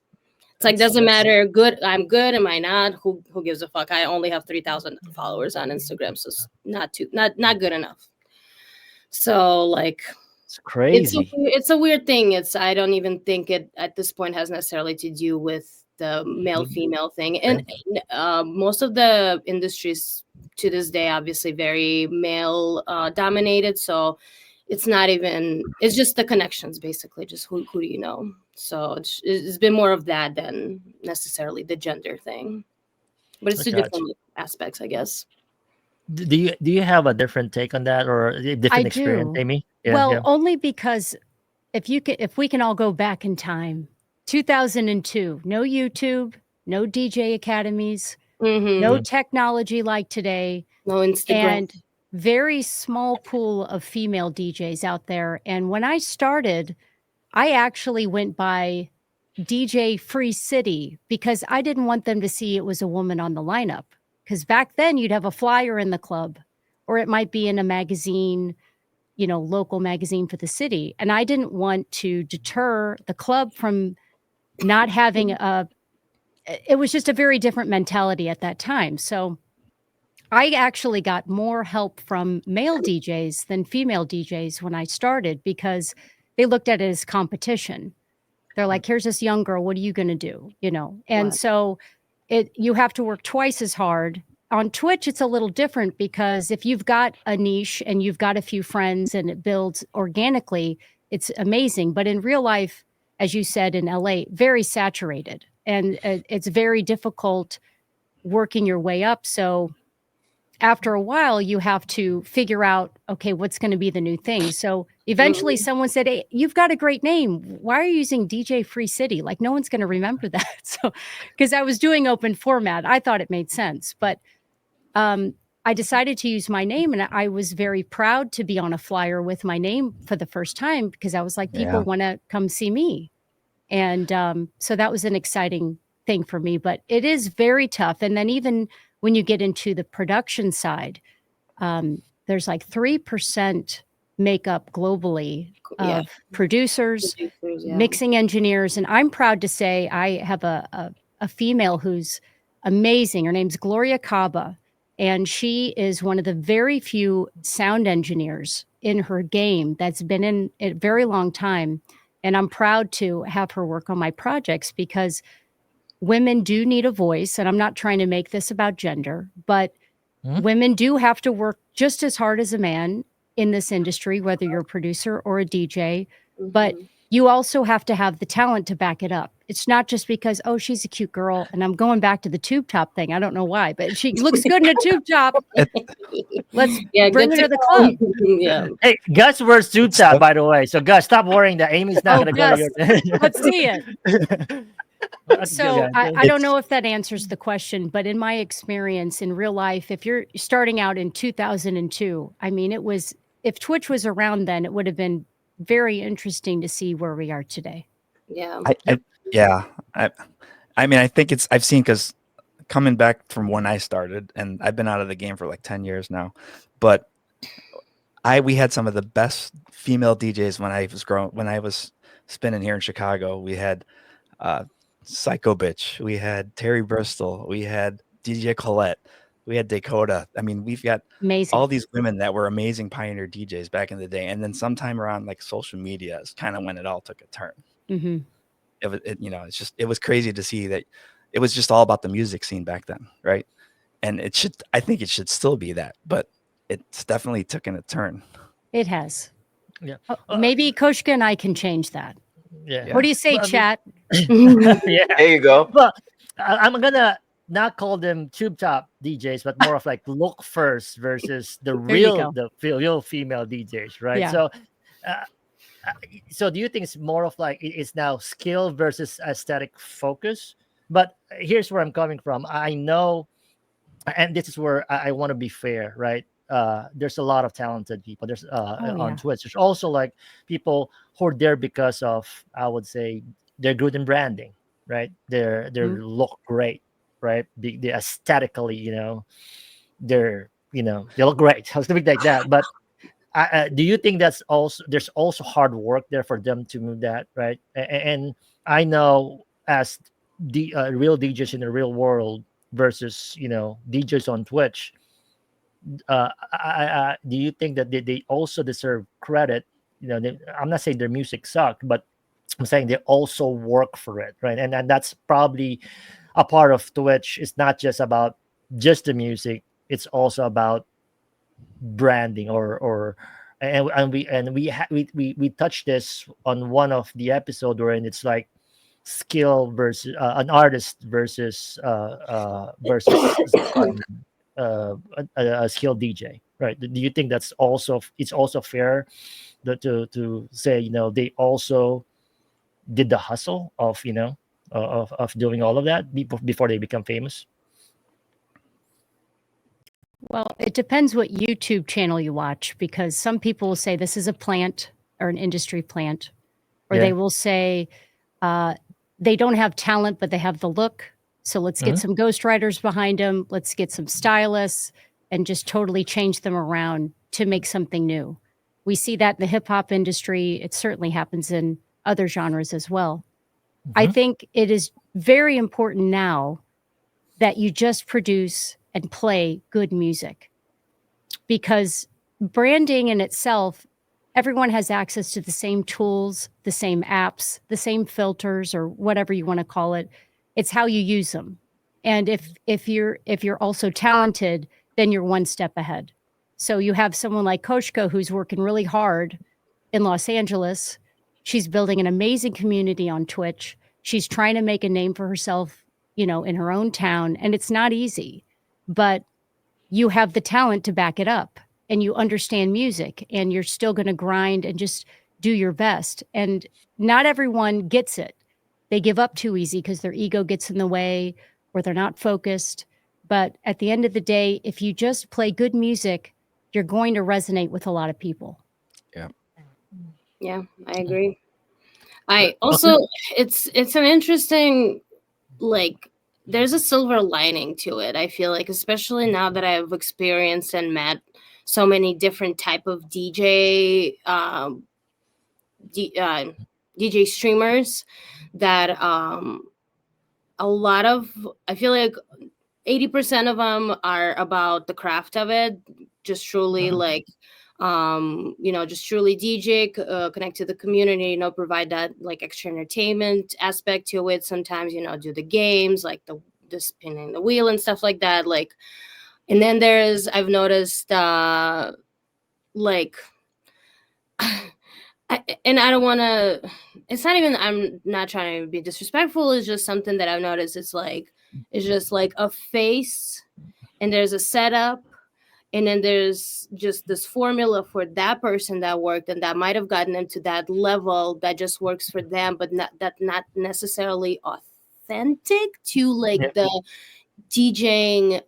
It's like, doesn't matter. Good, I'm good. Am I not? Who gives a fuck? I only have 3,000 followers on Instagram, so it's not good enough. So like, It's crazy. It's a weird thing. I don't even think it at this point has necessarily to do with the male female thing, and most of the industries to this day obviously very male dominated, so it's not even, it's just the connections, basically, just who do you know. So it's been more of that than necessarily the gender thing, but it's two different aspects, I guess. Do you have a different take on that, or a different experience, Amy? Only because if we can all go back in time, 2002, no YouTube, no DJ academies, no technology like today, no Instagram, and very small pool of female DJs out there. And when I started, I actually went by DJ Free City because I didn't want them to see it was a woman on the lineup. Because back then you'd have a flyer in the club, or it might be in a magazine, local magazine for the city. And I didn't want to deter the club from not having it was just a very different mentality at that time. So I actually got more help from male DJs than female DJs when I started, because they looked at it as competition. They're like, here's this young girl, what are you going to do? And so you have to work twice as hard. On Twitch, it's a little different, because if you've got a niche and you've got a few friends and it builds organically, it's amazing. But in real life, as you said, in LA, very saturated, and it's very difficult working your way up. So after a while, you have to figure out, okay, what's going to be the new thing. So eventually someone said, hey, you've got a great name. Why are you using DJ Free City? Like, no one's going to remember that. So, because I was doing open format, I thought it made sense. But I decided to use my name, and I was very proud to be on a flyer with my name for the first time, because I was like, people want to come see me. And so that was an exciting thing for me, but it is very tough. And then even when you get into the production side, there's like 3% makeup globally of producers, mixing engineers. And I'm proud to say I have a female who's amazing. Her name's Gloria Caba. And she is one of the very few sound engineers in her game that's been in a very long time. And I'm proud to have her work on my projects, because women do need a voice. And I'm not trying to make this about gender, but women do have to work just as hard as a man in this industry, whether you're a producer or a DJ. But you also have to have the talent to back it up. It's not just because, oh, she's a cute girl. And I'm going back to the tube top thing. I don't know why, but she looks good in a tube top. Let's bring her to the club. Hey, Gus wears tube top, by the way. So Gus, stop worrying that Amy's not going to go to your... Let's see it. So I don't know if that answers the question, but in my experience in real life, if you're starting out in 2002, I mean, if Twitch was around then, it would have been very interesting to see where we are today. Yeah. I mean, I think I've seen, because coming back from when I started, and I've been out of the game for like 10 years now, but we had some of the best female DJs when I was spinning here in Chicago. We had Psycho Bitch, we had Terry Bristol, we had DJ Colette, we had Dakota. I mean, we've got all these women that were amazing pioneer DJs back in the day. And then sometime around like social media is kind of when it all took a turn. It was crazy to see that it was just all about the music scene back then, right? And I think it should still be that, but it's definitely taken a turn. It has. Yeah. Maybe Koshka and I can change that. Yeah. What do you say, chat? Yeah. There you go. Well, I'm gonna not call them tube top DJs, but more of like look first versus the real female DJs, right? Yeah. So so do you think it's more of like it's now skill versus aesthetic focus? But here's where I'm coming from. I know, and this is where I want to be fair, right? There's a lot of talented people. There's Oh on yeah. Twitch. There's also like people who are there because of, I would say, they're good in branding, right? They Mhm. look great, right? They aesthetically, they look great, something like that. But do you think that's also there's also hard work there for them to move that, right? And I know as the real DJs in the real world versus DJs on Twitch, do you think that they also deserve credit? I'm not saying their music sucked, but I'm saying they also work for it, right? And that's probably a part of Twitch. It's not just about just the music; it's also about branding or we touched this on one of the episode wherein it's like skill versus an artist versus a skilled DJ, right? Do you think that's also it's also fair to say they also did the hustle of of doing all of that before they become famous? Well, it depends what YouTube channel you watch, because some people will say this is a plant or an industry plant, or Yeah. they will say uh, they don't have talent, but they have the look. So let's get Mhm. some ghostwriters behind them. Let's get some stylists and just totally change them around to make something new. We see that in the hip hop industry. It certainly happens in other genres as well. I Mhm. think it is very important now that you just produce and play good music, because branding in itself, everyone has access to the same tools, the same apps, the same filters, or whatever you want to call it. It's how you use them. And if you're also talented, then you're one step ahead. So you have someone like Koshka who's working really hard in Los Angeles. She's building an amazing community on Twitch. She's trying to make a name for herself, in her own town, and it's not easy. But you have the talent to back it up, and you understand music, and you're still going to grind and just do your best. And not everyone gets it. They give up too easy because their ego gets in the way, or they're not focused. But at the end of the day, if you just play good music, you're going to resonate with a lot of people. Yeah, I agree. I Okay. also, it's an interesting, like, there's a silver lining to it. I feel like, especially now that I've experienced and met so many different type of D, DJ streamers, that a lot of, I feel like 80% of them are about the craft of it, just truly Mhm. like just truly DJ, connect to the community, provide that like extra entertainment aspect to it. Sometimes, do the games like the spinning the wheel and stuff like that, like. And then I've noticed like and I don't want to, it's not even, I'm not trying to be disrespectful, it's just something that I've noticed. It's just like a face, and there's a setup, and then there's just this formula for that person that worked and that might have gotten them to that level that just works for them, but not necessarily authentic to Yeah. like the DJing,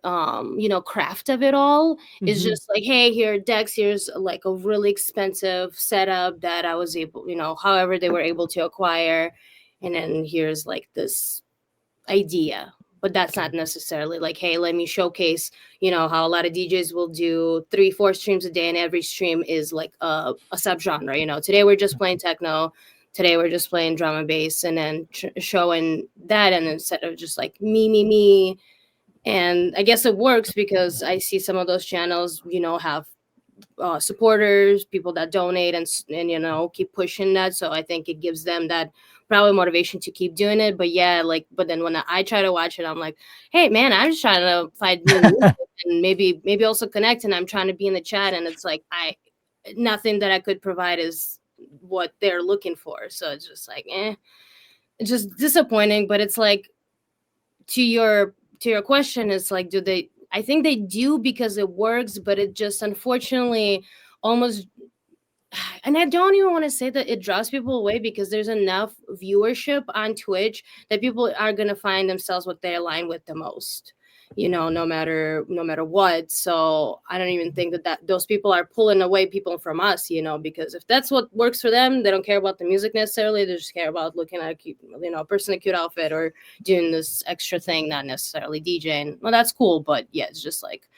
craft of it all. Is Mhm. just like, hey, here, Dex, here's like a really expensive setup that I was able, however they were able to acquire. And then here's like this idea. But that's not necessarily like, hey, let me showcase, how a lot of DJs will do 3-4 streams a day, and every stream is like a subgenre. Today we're just playing techno. Today we're just playing drum and bass, and then showing that, and instead of just like me, and I guess it works because I see some of those channels, have supporters, people that donate, and keep pushing that. So I think it gives them that probably motivation to keep doing it. But yeah, like, but then when I try to watch it, I'm like, hey man, I'm just trying to find new music and maybe also connect, and I'm trying to be in the chat, and it's like nothing that I could provide is what they're looking for. So it's just like, it's just disappointing. But it's like, to your question, it's like, do they, I think they do because it works, but it just unfortunately almost and I don't even want to say that it draws people away, because there's enough viewership on Twitch that people are going to find themselves what they align with the most, no matter what. So I don't even think that those people are pulling away people from us, because if that's what works for them, they don't care about the music necessarily. They just care about looking at a cute, a person in a cute outfit or doing this extra thing, not necessarily DJing. Well, that's cool, but yeah, it's just like,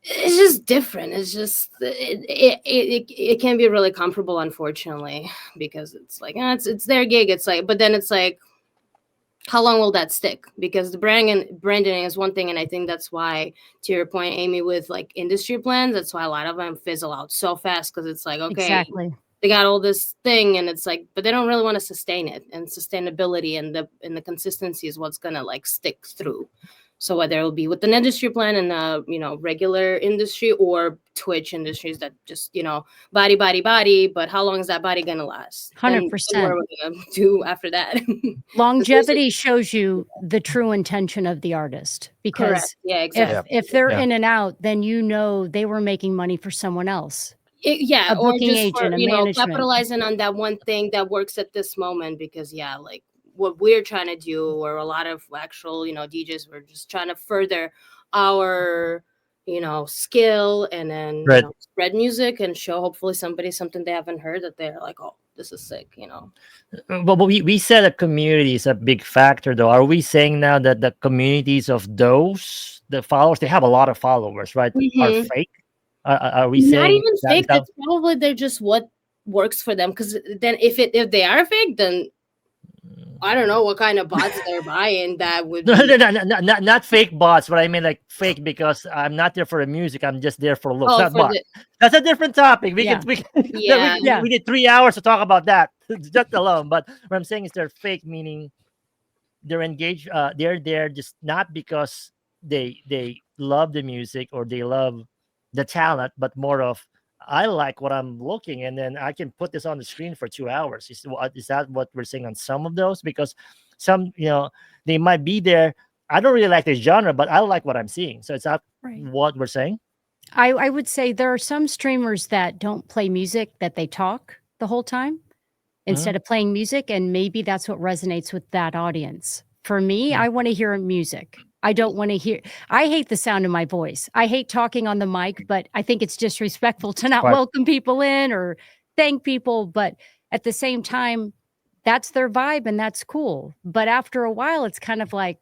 it's just different. It's just it can be really comparable, unfortunately, because it's like, it's their gig. It's like, but then it's like, how long will that stick? Because the branding is one thing, and I think that's why, to your point, Amy, with like industry plans, that's why a lot of them fizzle out so fast, because it's like, okay, Exactly. they got all this thing, and it's like, but they don't really want to sustain it, and sustainability and the consistency is what's gonna like stick through. So whether it'll be with an industry plan and regular industry, or Twitch industries that just body, but how long is that body gonna last? Then what 100%. are we gonna do after that? Longevity shows you the true intention of the artist, because Correct. Yeah, exactly. if they're Yeah. in and out, then they were making money for someone else. Yeah, A or booking just agent, for a management. capitalizing on that one thing that works at this moment, because yeah, like what we're trying to do, or a lot of actual DJs, we're just trying to further our skill, and then Right. spread music and show hopefully somebody something they haven't heard, that they're like, oh, this is sick. But we said that community is a big factor, though. Are we saying now that the communities of the followers, they have a lot of followers, right, are Mhm. fake? Are we Not saying even that? fake. That's probably they're just what works for them. Because then if they are fake, then I don't know what kind of bots they're buying that would No, be. not fake bots, but I mean like fake because I'm not there for the music. I'm just there for looks, Oh, not for bots. the That's a different topic. Yeah. We Yeah. we need 3 hours to talk about that just alone. But what I'm saying is they're fake, meaning they're engaged. They're there just not because they love the music or they love the talent, but more of I like what I'm looking, and then I can put this on the screen for 2 hours. Is that what we're saying on some of those? Because some, they might be there. I don't really like the genre, but I like what I'm seeing. So is that Right. what we're saying? I would say there are some streamers that don't play music, that they talk the whole time instead of playing music, and maybe that's what resonates with that audience. For me, Mm. I want to hear music. I don't want to hear I hate the sound of my voice. I hate talking on the mic, but I think it's disrespectful to not Right. welcome people in or thank people, but at the same time, that's their vibe and that's cool. But after a while, it's kind of like,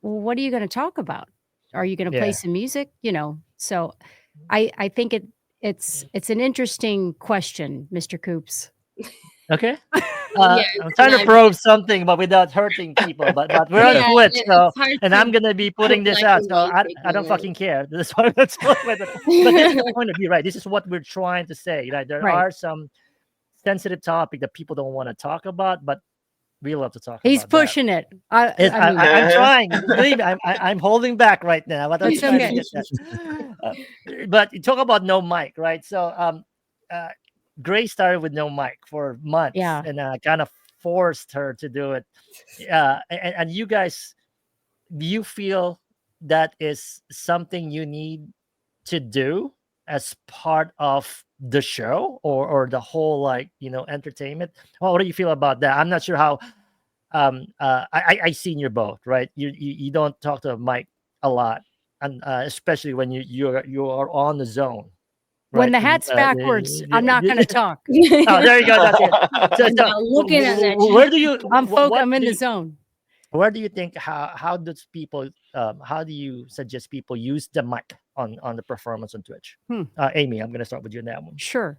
well, what are you going to talk about? Are you going to play Yeah. some music? So I think it's an interesting question, Mr. Coops. Okay. Yeah, I'm trying to not- probe something, but without hurting people. But we're Yeah, on Twitch, so it's hard and to I'm gonna be putting this black out. and So white I don't takeaway. fucking care. This is what that's what but this is the point of view, right? This is what we're trying to say. Right? There Right. are some sensitive topic that people don't want to talk about, but we love to talk He's about that. pushing it. I mean, I'm trying. Believe me, I'm holding back right now. But I'm It's trying to okay. get that. But you talk about no mic, right? So uh, Grace started with no mic for months, Yeah. and kind of forced her to do it. And you guys, do you feel that is something you need to do as part of the show or the whole entertainment? What do you feel about that? I'm not sure how. I seen you both, right? You don't talk to Mike a lot, and especially when you are on the zone, When right? the And, hat's backwards, I'm not going to talk. Oh, there you go. That's it. So, Now looking at that where do you? I'm in do the you- zone. Where do you think how does people? How do you suggest people use the mic on the performance on Twitch? Amy, I'm gonna start with you on that one. Sure.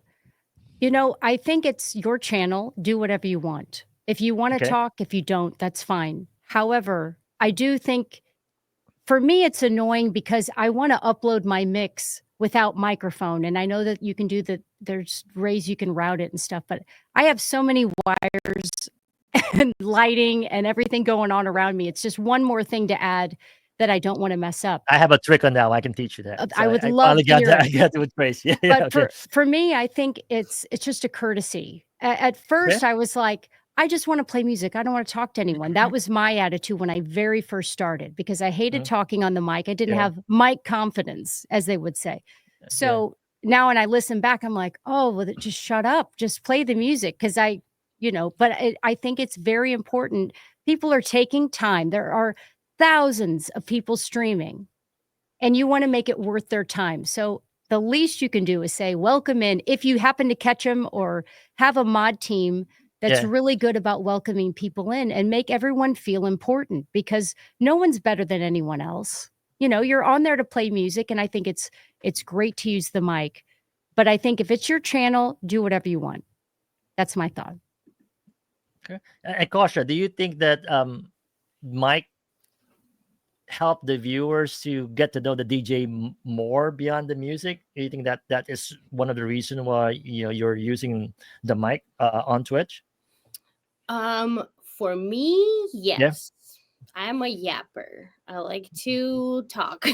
I think it's your channel. Do whatever you want. If you want to Okay. talk, if you don't, that's fine. However, I do think for me, it's annoying because I want to upload my mix without microphone. And I know that you can do there's ways you can route it and stuff, but I have so many wires and lighting and everything going on around me. It's just one more thing to add that I don't want to mess up. I have a trick on that. I can teach you that. I would I love finally to got hear that. it. I got it with Grace. Yeah, But okay. for me, I think it's just a courtesy. At first, I was like, I just want to play music. I don't want to talk to anyone. That was my attitude when I very first started because I hated talking on the mic. I didn't Yeah. have mic confidence, as they would say. So now when I listen back, I'm like, oh, well, just shut up, just play the music. Cause I think it's very important. People are taking time. There are thousands of people streaming, and you want to make it worth their time. So the least you can do is say, welcome in. If you happen to catch them, or have a mod team that's Yeah. really good about welcoming people in, and make everyone feel important, because no one's better than anyone else. You're on there to play music, and I think it's great to use the mic. But I think if it's your channel, do whatever you want. That's my thought. Okay. And Kosha, do you think that might help the viewers to get to know the DJ more beyond the music? Do you think that that is one of the reasons why you're using the mic on Twitch? For me, Yeah. yes. I'm a yapper. I like to talk.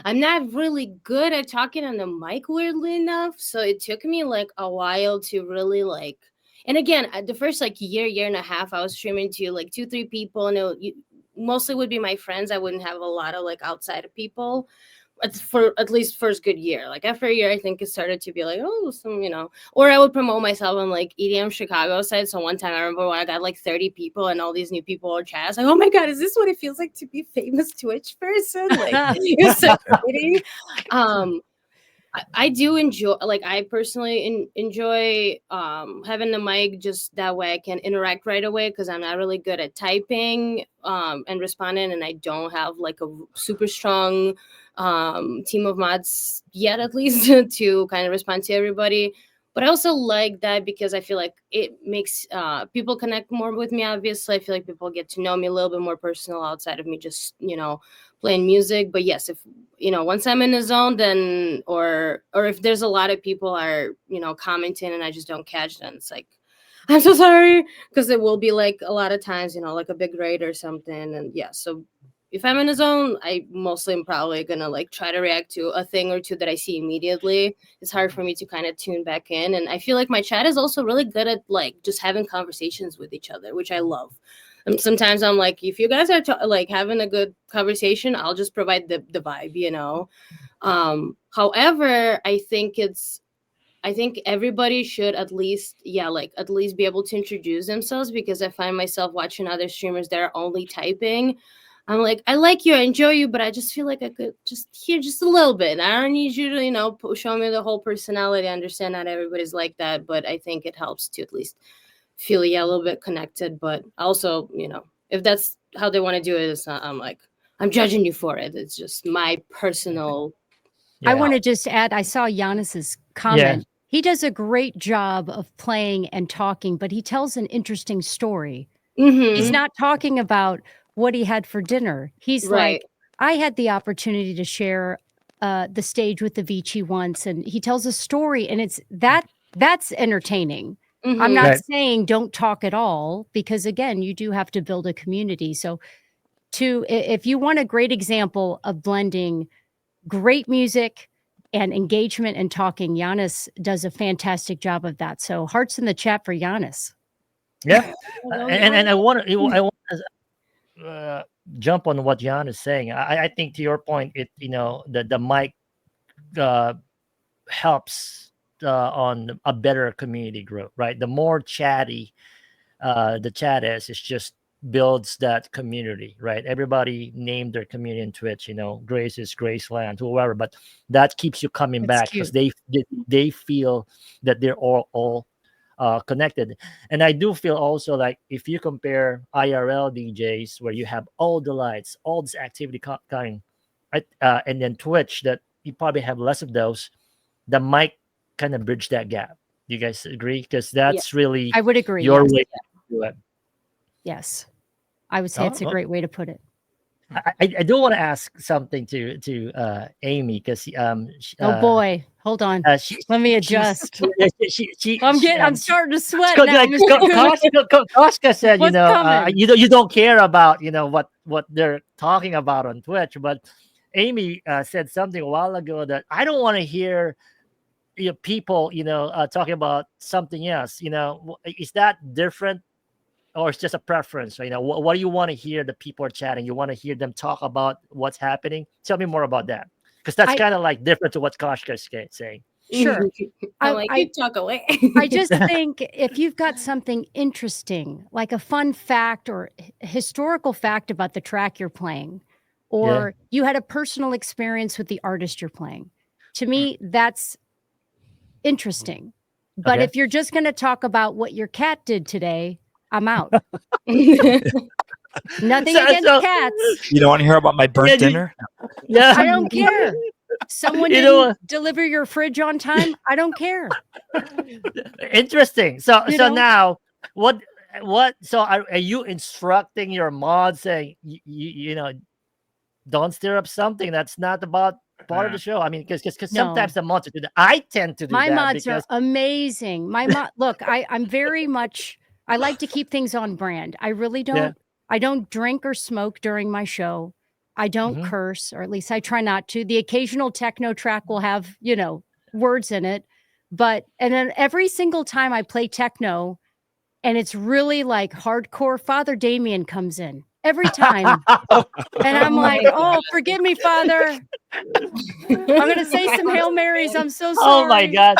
I'm not really good at talking on the mic, weirdly enough. So it took me like a while to really like. And again, the first like year and a half, I was streaming to like 2, 3 people, and mostly would be my friends. I wouldn't have a lot of like outside of people for at least first good year. Like after a year, I think it started to be like, oh, or I would promote myself on like EDM Chicago side. So one time I remember when I got like 30 people and all these new people were chat. I was like, oh my God, is this what it feels like to be a famous Twitch person? Like it was so exciting. I do enjoy, like I personally enjoy having the mic, just that way I can interact right away, because I'm not really good at typing and responding, and I don't have like a super strong team of mods yet, at least to kind of respond to everybody. But I also like that because I feel like it makes people connect more with me. Obviously, I feel like people get to know me a little bit more personal outside of me just playing music. But yes, if once I'm in the zone, then or if there's a lot of people are commenting and I just don't catch them, it's like, I'm so sorry, because it will be like a lot of times like a big raid or something. And yeah, so if I'm in a zone, I mostly am probably gonna like try to react to a thing or two that I see immediately. It's hard for me to kind of tune back in, and I feel like my chat is also really good at like just having conversations with each other, which I love. And sometimes I'm like, if you guys are like having a good conversation, I'll just provide the vibe. However, I think everybody should at least be able to introduce themselves, because I find myself watching other streamers that are only typing. I'm like, I like you, I enjoy you, but I just feel like I could just hear just a little bit. I don't need you to, show me the whole personality. I understand not everybody's like that, but I think it helps to at least feel a little bit connected. But also, if that's how they want to do it, it's not. I'm like, I'm judging you for it. It's just my personal. I Yeah. want to just add, I saw Giannis's Yeah. comment. He does a great job of playing and talking, but he tells an interesting story. He's Mhm. not talking about what he had for dinner. He's Right. like, I had the opportunity to share the stage with the Vici once, and he tells a story, and that's entertaining. I'm Mhm. not Right. saying don't talk at all, because again, you do have to build a community. So if you want a great example of blending great music and engagement and talking, Giannis does a fantastic job of that. So hearts in the chat for Giannis. Yeah. Well, And I want to jump on what Jan is saying. I think to your point, the mic uh, helps on a better community growth, right? The more chatty the chat is, it just builds that community, right? Everybody named their community in Twitch, Grace is Graceland, whoever, but that keeps you coming That's back because cute. they feel that they're all connected. And I do feel also like if you compare IRL DJs where you have all the lights, all this activity coming, right? And then Twitch that you probably have less of those, the mic kind of bridge that gap. You guys agree? Because Yeah. that's really I would agree. your Yes. way to do it. Yes. I would say Oh, it's a great way to put it. I do want to ask something to Amy because Oh boy. Hold on. she Let me she's adjust. she I'm starting to sweat now, like Mr. Good. Koshka said, What's coming? you don't care about what they're talking about on Twitch, but Amy said something a while ago that I don't want to hear people talking about something else. Is that different? Or it's just a preference, what do you want to hear the people are chatting? You want to hear them talk about what's happening? Tell me more about that. Because that's I kind of like different to what Koshka is saying. sure. I'm I, like, I you talk away. I just think if you've got something interesting, like a fun fact or historical fact about the track you're playing, or you had a personal experience with the artist you're playing, to me, that's interesting. But Okay. if you're just going to talk about what your cat did today, I'm out. Nothing So, against so cats. You don't want to hear about my yeah, burnt dinner? yeah. I don't care. Someone You know didn't deliver your fridge on time. I don't care. Interesting. So You so know? now what so are you instructing your mod saying you know don't stir up something that's not about part of the show? I mean, because No. sometimes the mods do that. I tend to do My that mods are because amazing. Look, I'm very much I like to keep things on brand. I really yeah. don't I don't drink or smoke during my show. I don't Mhm. curse, or at least I try not to. The occasional techno track will have, words in it. And then every single time I play techno and it's really like hardcore, Father Damien comes in every time. And Oh I'm my like, god. oh, forgive me, Father. I'm going to say some Hail Marys. I'm so Oh my sorry. god.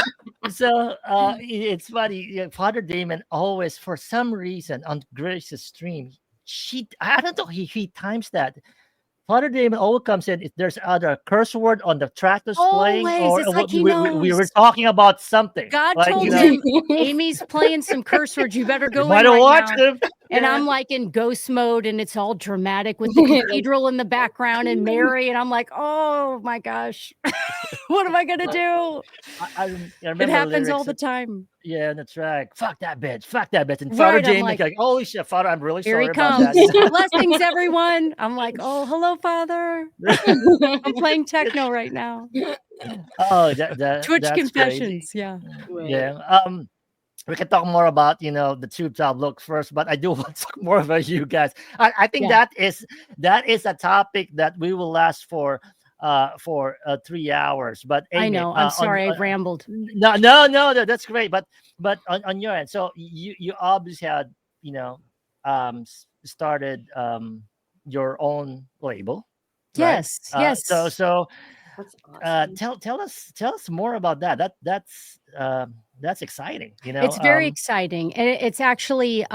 So it's funny. Yeah, Father Damon always, for some reason, on Grace's stream, I don't know, he times that. Father Damon always comes in if there's either a curse word on the track that's playing, Always. or It's like he we knows. were talking about something. God Like, told him, Amy's playing some curse words. You better you go might in have right watched now. him. And Yeah. I'm like in ghost mode and it's all dramatic with the cathedral in the background and Mary. And I'm like, oh my gosh, what am I going to do? I It remember happens all lyrics. the time. Yeah, on the track. Fuck that bitch. Fuck that bitch. And Father Right. I'm Damon like, like, holy shit, Father, I'm really here he sorry about that. comes. Blessings, everyone. I'm like, oh, hello, Father. I'm playing techno right now. Oh, Twitch that's crazy. confessions. Yeah. Yeah. We can talk more about the tube top look first, but I do want to talk more about you guys. I think Yeah. that is a topic that we will last for 3 hours. But I Amy, know. I'm sorry. I rambled. no, that's great. But on your end, so you obviously had started your own label, right? Yes. Yes. So That's awesome. tell us more about that. That's exciting. It's very exciting. And it's actually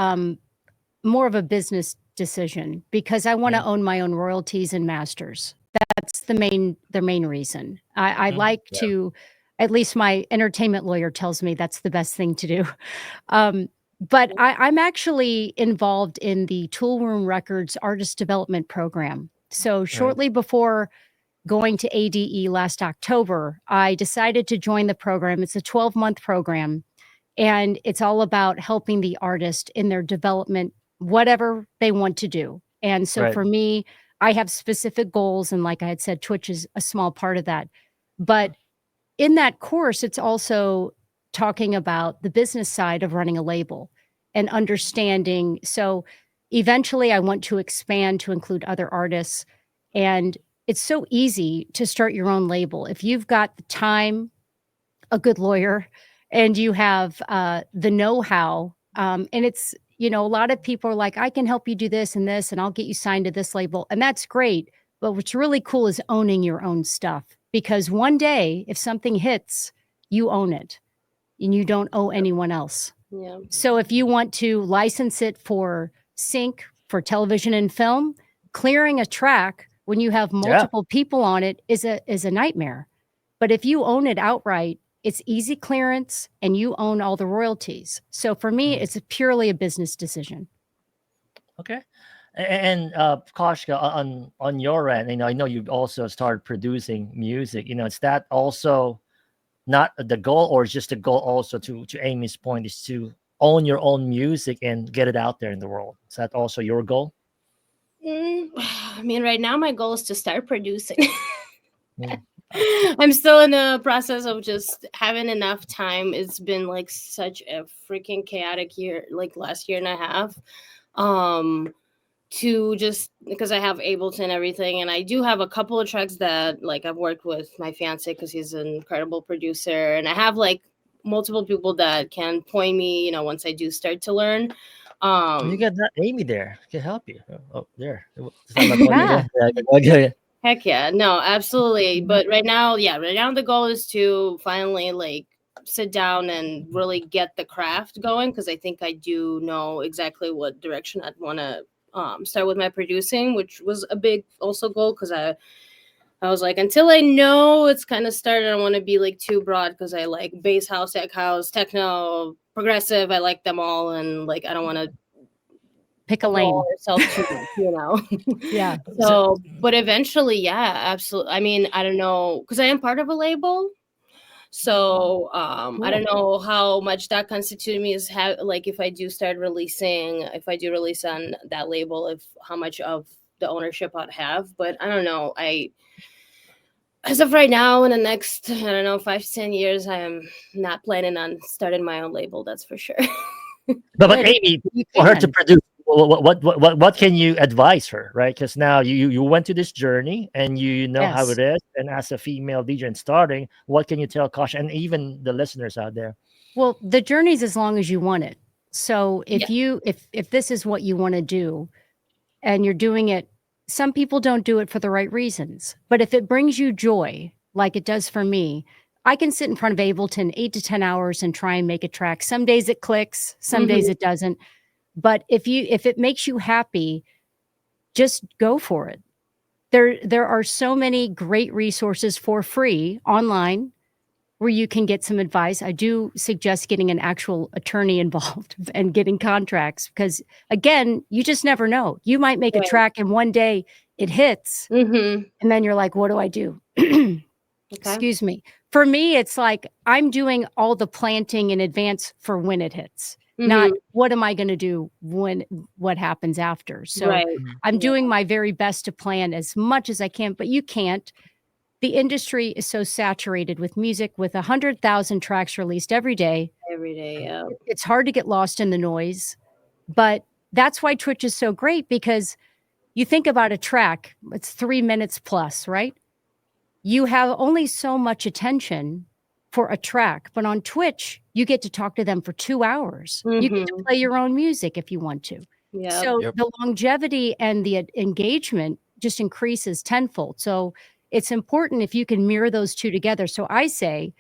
more of a business decision because I want to own my own royalties and masters. That's the main reason. I like Yeah. to, at least my entertainment lawyer tells me that's the best thing to do. But I'm actually involved in the Toolroom Records Artist Development Program. So shortly before going to ADE last October, I decided to join the program. It's a 12-month program, and it's all about helping the artist in their development, whatever they want to do. And so Right. for me, I have specific goals. And like I had said, Twitch is a small part of that. But in that course, it's also talking about the business side of running a label and understanding. So eventually I want to expand to include other artists. And it's so easy to start your own label. If you've got the time, a good lawyer, and you have the know-how, and it's, a lot of people are like, I can help you do this, and I'll get you signed to this label. And that's great. But what's really cool is owning your own stuff, because one day if something hits, you own it and you don't owe anyone else. Yeah. So if you want to license it for sync, for television and film, clearing a track when you have multiple people on it is a nightmare. But if you own it outright, it's easy clearance and you own all the royalties. So for me, it's purely a business decision. Okay. And Koshka, on your end, I know you also started producing music. Is that also not the goal, or is just the goal also to Amy's point is to own your own music and get it out there in the world? Is that also your goal? I mean, right now my goal is to start producing. Mm. I'm still in the process of just having enough time. It's been like such a freaking chaotic year, like last year and a half. To just because I have Ableton and everything, and I do have a couple of tracks that like I've worked with my fiance because he's an incredible producer, and I have like multiple people that can point me, once I do start to learn. You got Amy there. Can help you. Oh, there. It's not my phone Yeah. again. Yeah, okay. Heck yeah. No, absolutely. But right now, yeah, right now the goal is to finally like sit down and really get the craft going, because I think I do know exactly what direction I'd want to start with my producing, which was a big also goal, because I was like, until I know it's kind of started, I don't want to be like too broad, because I like bass house, tech house, techno, progressive. I like them all, and like I don't want to Pick a overall lane. yourself too much, you know. Yeah. So, but eventually, yeah, absolutely. I mean, I don't know, because I am part of a label. So I don't know how much that constitutes me as like if I do start releasing, if I do release on that label, if how much of the ownership I'd have. But I don't know. I as of right now, in the next, I don't know, 5 to 10 years, I am not planning on starting my own label. That's for sure. But Good. Amy, You for her to can. produce, what can you advise her, right? Because now you went to this journey and you know how it Yes. is. And as a female DJ and starting, what can you tell Kosh and even the listeners out there? Well, the journey's as long as you want it. So Yeah. if this is what you want to do and you're doing it, some people don't do it for the right reasons. But if it brings you joy, like it does for me, I can sit in front of Ableton 8 to 10 hours and try and make a track. Some days it clicks, some days Hmm. it doesn't. But if it makes you happy, just go for it. There are so many great resources for free online where you can get some advice. I do suggest getting an actual attorney involved and getting contracts, because again, you just never know. You might make a Right. track and one day it hits Hmm. and then you're like, what do I do? Okay. Excuse me. For me, it's like I'm doing all the planting in advance for when it hits, not Hmm. what am I going to do when what happens after. So Right. I'm Yeah. doing my very best to plan as much as I can, but you can't. The industry is so saturated with music, with 100,000 tracks released every day. Every day. Yeah. It's hard to get lost in the noise, but that's why Twitch is so great, because you think about a track, it's 3 minutes plus, right? You have only so much attention for a track, but on Twitch, you get to talk to them for 2 hours. You get to Hmm. play your own music if you want to. Yeah. So Yep. the longevity and the engagement just increases tenfold. So it's important if you can mirror those two together. So I say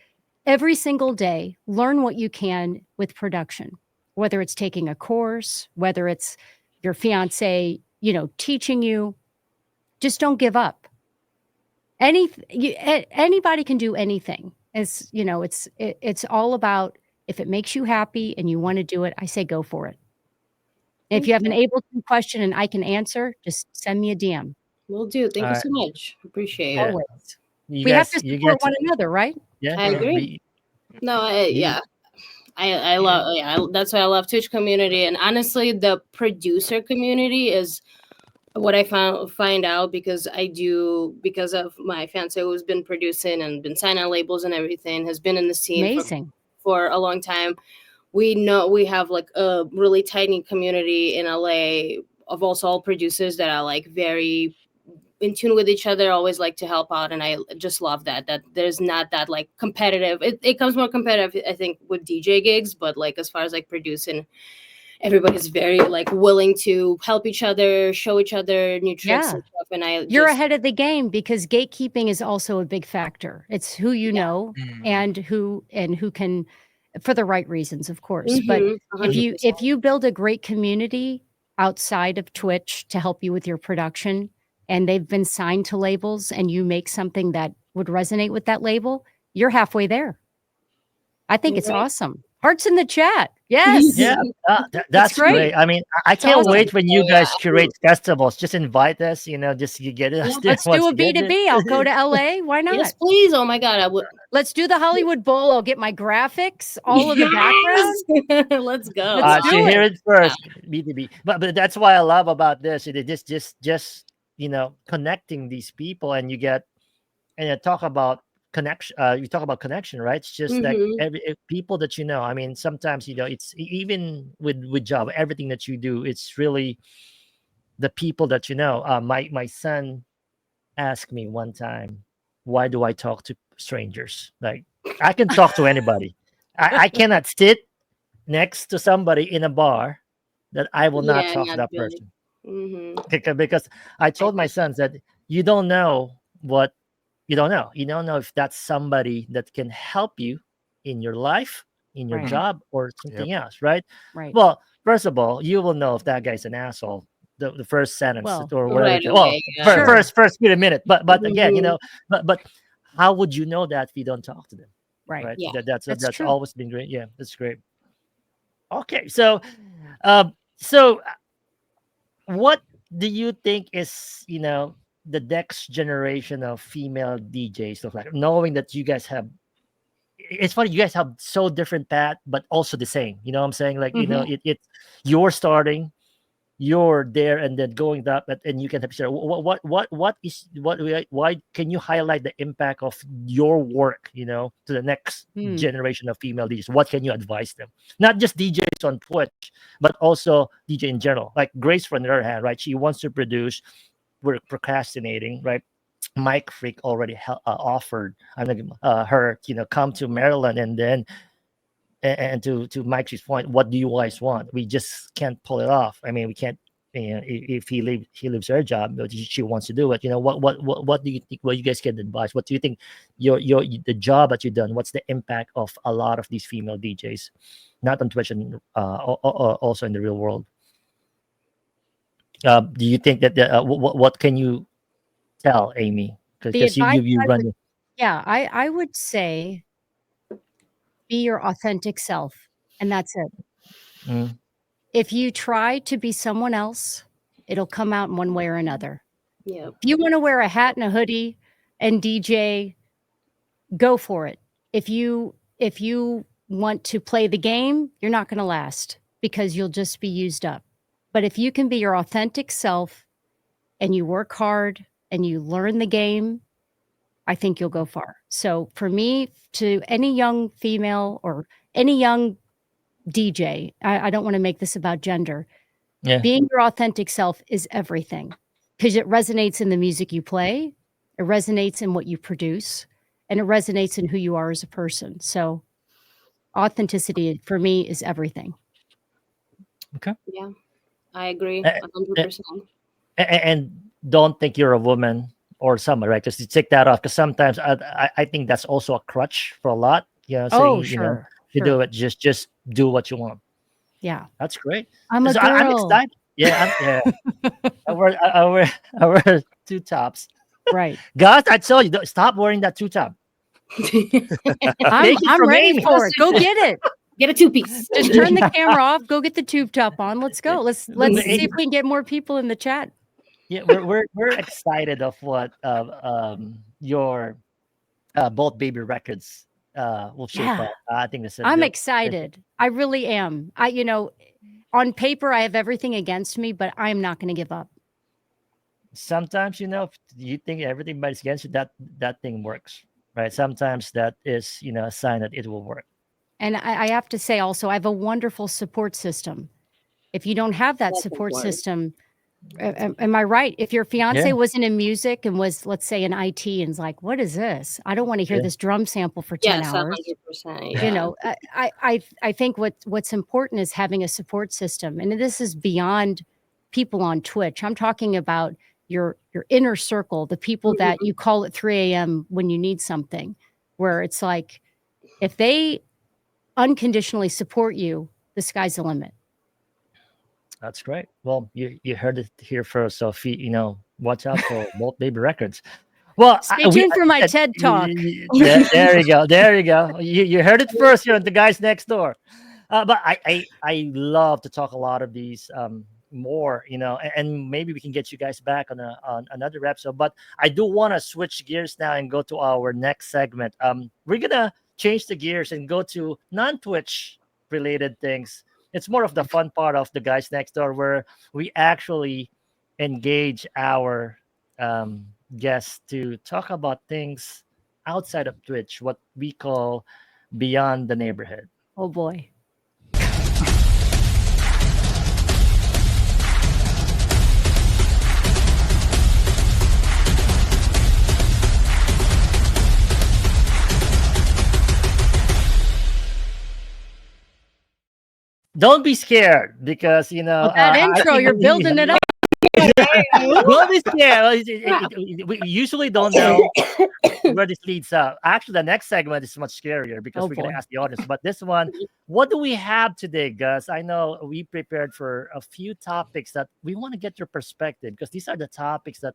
every single day, learn what you can with production, whether it's taking a course, whether it's your fiance, teaching you, just don't give up. Anybody can do anything. It's all about, if it makes you happy and you want to do it, I say go for it. If Thank you have an you. Ableton question and I can answer, just send me a DM. Will do. Thank All you right, so much. Appreciate yeah, it. Always. you We have to you support guys, one another, right? yeah, I yeah. agree. No, yeah. I love, yeah, that's why I love Twitch community, and honestly the producer community is what I find out, because I do, because of my fiance who's been producing and been signing labels and everything, has been in the scene Amazing. for a long time. We know we have like a really tiny community in LA of also all producers that are like very in tune with each other, always like to help out, and I just love that there's not that like competitive. It comes more competitive, I think, with DJ gigs, but like as far as like producing, everybody's very like willing to help each other, show each other new tricks Yeah. and stuff, and I You're just, ahead of the game, because gatekeeping is also a big factor. It's who you yeah. know and who can, for the right reasons, of course. But Mm-hmm, if you 100%. if you build a great community outside of Twitch to help you with your production, and they've been signed to labels, and you make something that would resonate with that label, you're halfway there. I think You're it's right. awesome. Hearts in the chat. Yes. Yeah, It's that's great. great. I mean, I It's can't awesome. wait when you Oh guys yeah. curate festivals. Just invite us, just you get Yeah. us there Let's do once a you get it. B2B. I'll go to LA. Why Yes, not? please. Oh my god, I would. Let's do the Hollywood Bowl. I'll get my graphics all in the background. Yes. Let's go. Let's So you do hear it. it first, B2B. But that's why I love about this. It is just connecting these people, and you get and you talk about connection. You talk about connection, right? It's just like Mm-hmm. people that you know. I mean, sometimes it's even with job, everything that you do, it's really the people that you know. My son asked me one time, why do I talk to strangers? Like I can talk to anybody. I cannot sit next to somebody in a bar that I will not Yeah, talk to not that really. person. Mm-hmm. Because I told my sons that you don't know what you don't know. You don't know if that's somebody that can help you in your life, in your Right. job, or Yep. something else, right? Right. Well, first of all, you will know if that guy's an asshole. The first sentence Well, or whatever. Right Well, away. Yeah. Sure. first wait a minute. But again, Mhm. but how would you know that if you don't talk to them, right. right? Yeah. That's That's true. always been great. Yeah, that's great. Okay, so what do you think is the next generation of female DJs look like? Knowing that you guys have, it's funny, you guys have so different path, but also the same. You know what I'm saying? Like Mhm. you're starting, you're there, and then going up, and you can have share. Why can you highlight the impact of your work? To the next Hmm. generation of female DJs. What can you advise them? Not just DJs on Twitch, but also DJ in general. Like Grace, on the other hand, right? She wants to produce. We're procrastinating, right? Mike Freak already offered her, come to Maryland, and then and to Mike's point, what do you guys want? We just can't pull it off. I mean, we can't. If he leaves her job, but she wants to do it. What do you think? What you guys can advise? What do you think? The job that you've done. What's the impact of a lot of these female DJs, not on Twitch and also in the real world? Do you think that what can you tell Amy? The Because advice you I would, run. yeah, I would say be your authentic self, and that's it. Mm, If you try to be someone else, it'll come out in one way or another. Yeah. If you want to wear a hat and a hoodie and DJ, go for it. If you want to play the game, you're not going to last because you'll just be used up. But if you can be your authentic self and you work hard and you learn the game, I think you'll go far. So for me, to any young female or any young DJ, I don't want to make this about gender. yeah, Being your authentic self is everything because it resonates in the music you play, it resonates in what you produce, and it resonates in who you are as a person. So authenticity for me is everything. okay. Yeah. I agree A- 100%. and don't think you're a woman or someone, right? Just to take that off, because sometimes I think that's also a crutch for a lot. Oh, Saying sure. to do Sure. it, just do what you want. Yeah. That's great. I'm a So I'm girl. excited. Yeah. I wear I wear two tops, Right. guys. I tell you, stop wearing that two top. I'm Take it I'm from ready Amy. for it. Go get it. Get a 2-piece. Just turn the camera off. Go get the tube top on. Let's go. Let's Amy. see if we can get more people in the chat. Yeah, we're excited of what your both baby records will shape Yeah. up. I think this is I'm excited. I really am. On paper, I have everything against me, but I'm not going to give up. sometimes if you think everybody's against you, that thing works, right? Sometimes that is a sign that it will work. And I have to say also, I have a wonderful support system. If you don't have that That's support important. system, am I right? If your fiance Yeah. wasn't in music and was, let's say, in IT and is like, what is this? I don't want to hear Yeah. this drum sample for 10 Yes, hours. 100%. You Yeah. know, I think what's important is having a support system. And this is beyond people on Twitch. I'm talking about your inner circle, the people that you call at 3 a.m. when you need something, where it's like, if they unconditionally support you, the sky's the limit. That's great. Well, you heard it here first. So if watch out for both baby records. Well, Stay tuned for my TED Talk. There you go. There you go. You heard it first here on the guys next door. But I love to talk a lot of these more, and maybe we can get you guys back on another episode. But I do want to switch gears now and go to our next segment. We're gonna change the gears and go to non-Twitch related things. It's more of the fun part of the guys next door, where we actually engage our guests to talk about things outside of Twitch, what we call beyond the neighborhood. Oh boy. Don't be scared, because With that intro, think you're building it up. Well, this yeah, we usually don't know where this leads up. Actually, the next segment is much scarier because Oh, we're gonna boy. ask the audience. But this one, what do we have today, Gus? I know we prepared for a few topics that we want to get your perspective because these are the topics that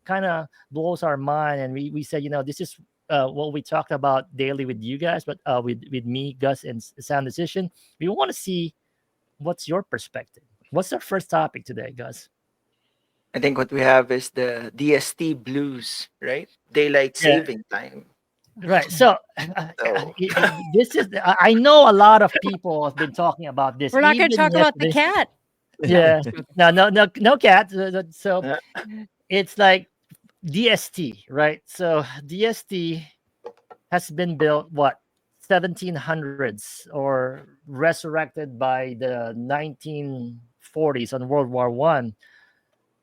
kind of blows our mind, and we said, this is what we talked about daily with you guys, but with me, Gus, and Sound Decision, we want to see what's your perspective. What's our first topic today, Gus? I think what we have is the DST blues, right? Daylight Yeah. saving time. Right. So So this is. I know a lot of people have been talking about this. We're not going to even talk about the yesterday. cat. Yeah. No cat. So Yeah. it's like DST, right? So DST has been built what 1700s or resurrected by the 1940s on World War One.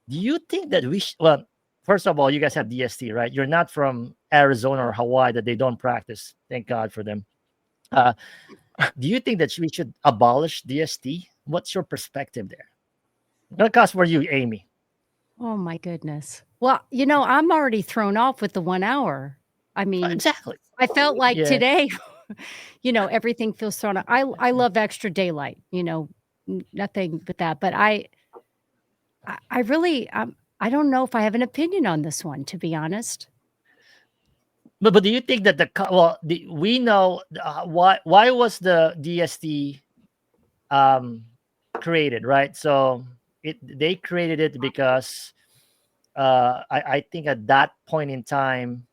Do you think that well, first of all, you guys have DST, right? You're not from Arizona or Hawaii that they don't practice. Thank God for them. Uh, do you think that we should abolish DST? What's your perspective there? Because for you, Amy. Oh, my goodness. Well, I'm already thrown off with the 1 hour. I mean, Exactly. I felt like Yeah. today, everything feels thrown off. I love extra daylight, nothing but that. But I really, I don't know if I have an opinion on this one, to be honest. But do you think that we know why was the DST created, right? So they created it because I think at that point in time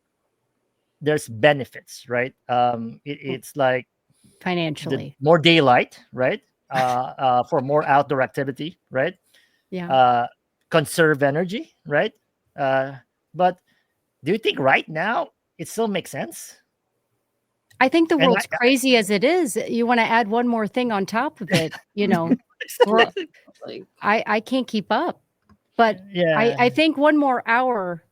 there's benefits, right? It's like Financially. more daylight, right? For more outdoor activity, right? Yeah. Conserve energy, right? But do you think right now it still makes sense? I think the And world's crazy as it is. You want to add one more thing on top of it, we're- Like, I can't keep up. But yeah, I think 1 more hour,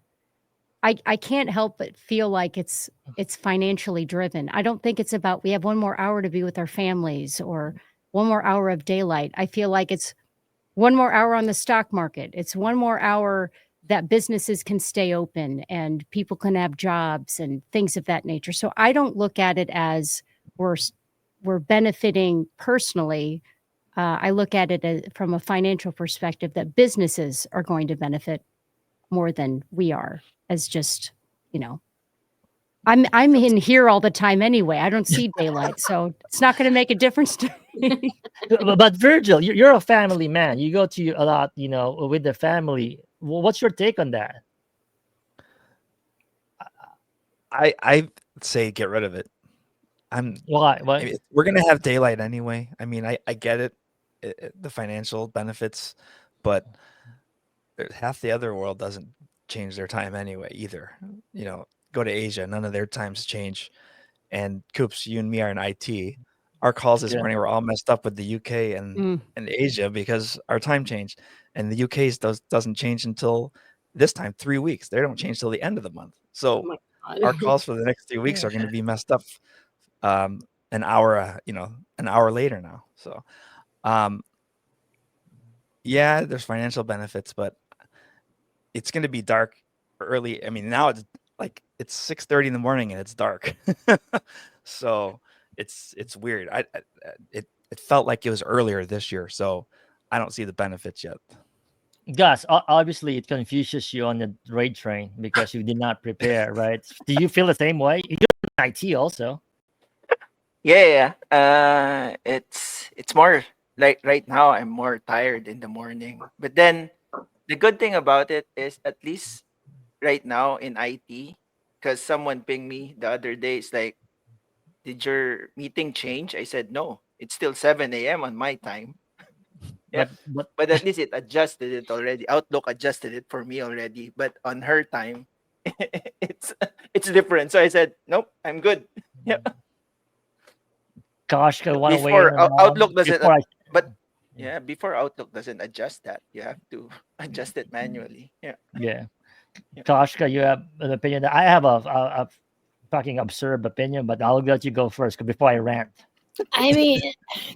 I can't help but feel like it's financially driven. I don't think it's about we have 1 more hour to be with our families or 1 more hour of daylight. I feel like it's 1 more hour on the stock market. It's 1 more hour that businesses can stay open and people can have jobs and things of that nature. So I don't look at it as we're benefiting personally. I look at it from a financial perspective that businesses are going to benefit more than we are as just, I'm in here all the time anyway. I don't see daylight, so it's not going to make a difference to me. but Virgil, you're a family man. You go to a lot, with the family. What's your take on that? I say get rid of it. Why? We're gonna have daylight anyway. I mean, I get it, the financial benefits, but half the other world doesn't change their time anyway either. Go to Asia, none of their times change. And Coops, you and me are in IT. Our calls this Yeah. morning were all messed up with the UK and Asia because our time changed, and the UK's doesn't change until this time 3 weeks. They don't change till the end of the month. oh So my our God. calls for the next 3 weeks Yeah. are going to be messed up an hour later now. So yeah, there's financial benefits, but it's going to be dark early. I mean, now it's like it's 6:30 in the morning and it's dark. So it's weird. It felt like it was earlier this year, so I don't see the benefits yet. Gus, obviously it confuses you on the raid train because you did not prepare, right? Do you feel the same way? You're in IT also. yeah. It's more like right now I'm more tired in the morning. But then the good thing about it is at least right now in IT, because someone pinged me the other day, it's like, did your meeting change? I said no. It's still 7 a.m. on my time. Yeah. But But at least it adjusted it already. Outlook adjusted it for me already. But on her time, it's it's different. So I said, nope, I'm good. Yeah. Koshka, want to weigh in Before on that Outlook one? doesn't, Before I but yeah, before Outlook doesn't adjust that. You have to adjust it manually. Yeah. yeah. Yeah. Koshka, you have an opinion. I have a fucking absurd opinion, but I'll let you go first before I rant. I mean,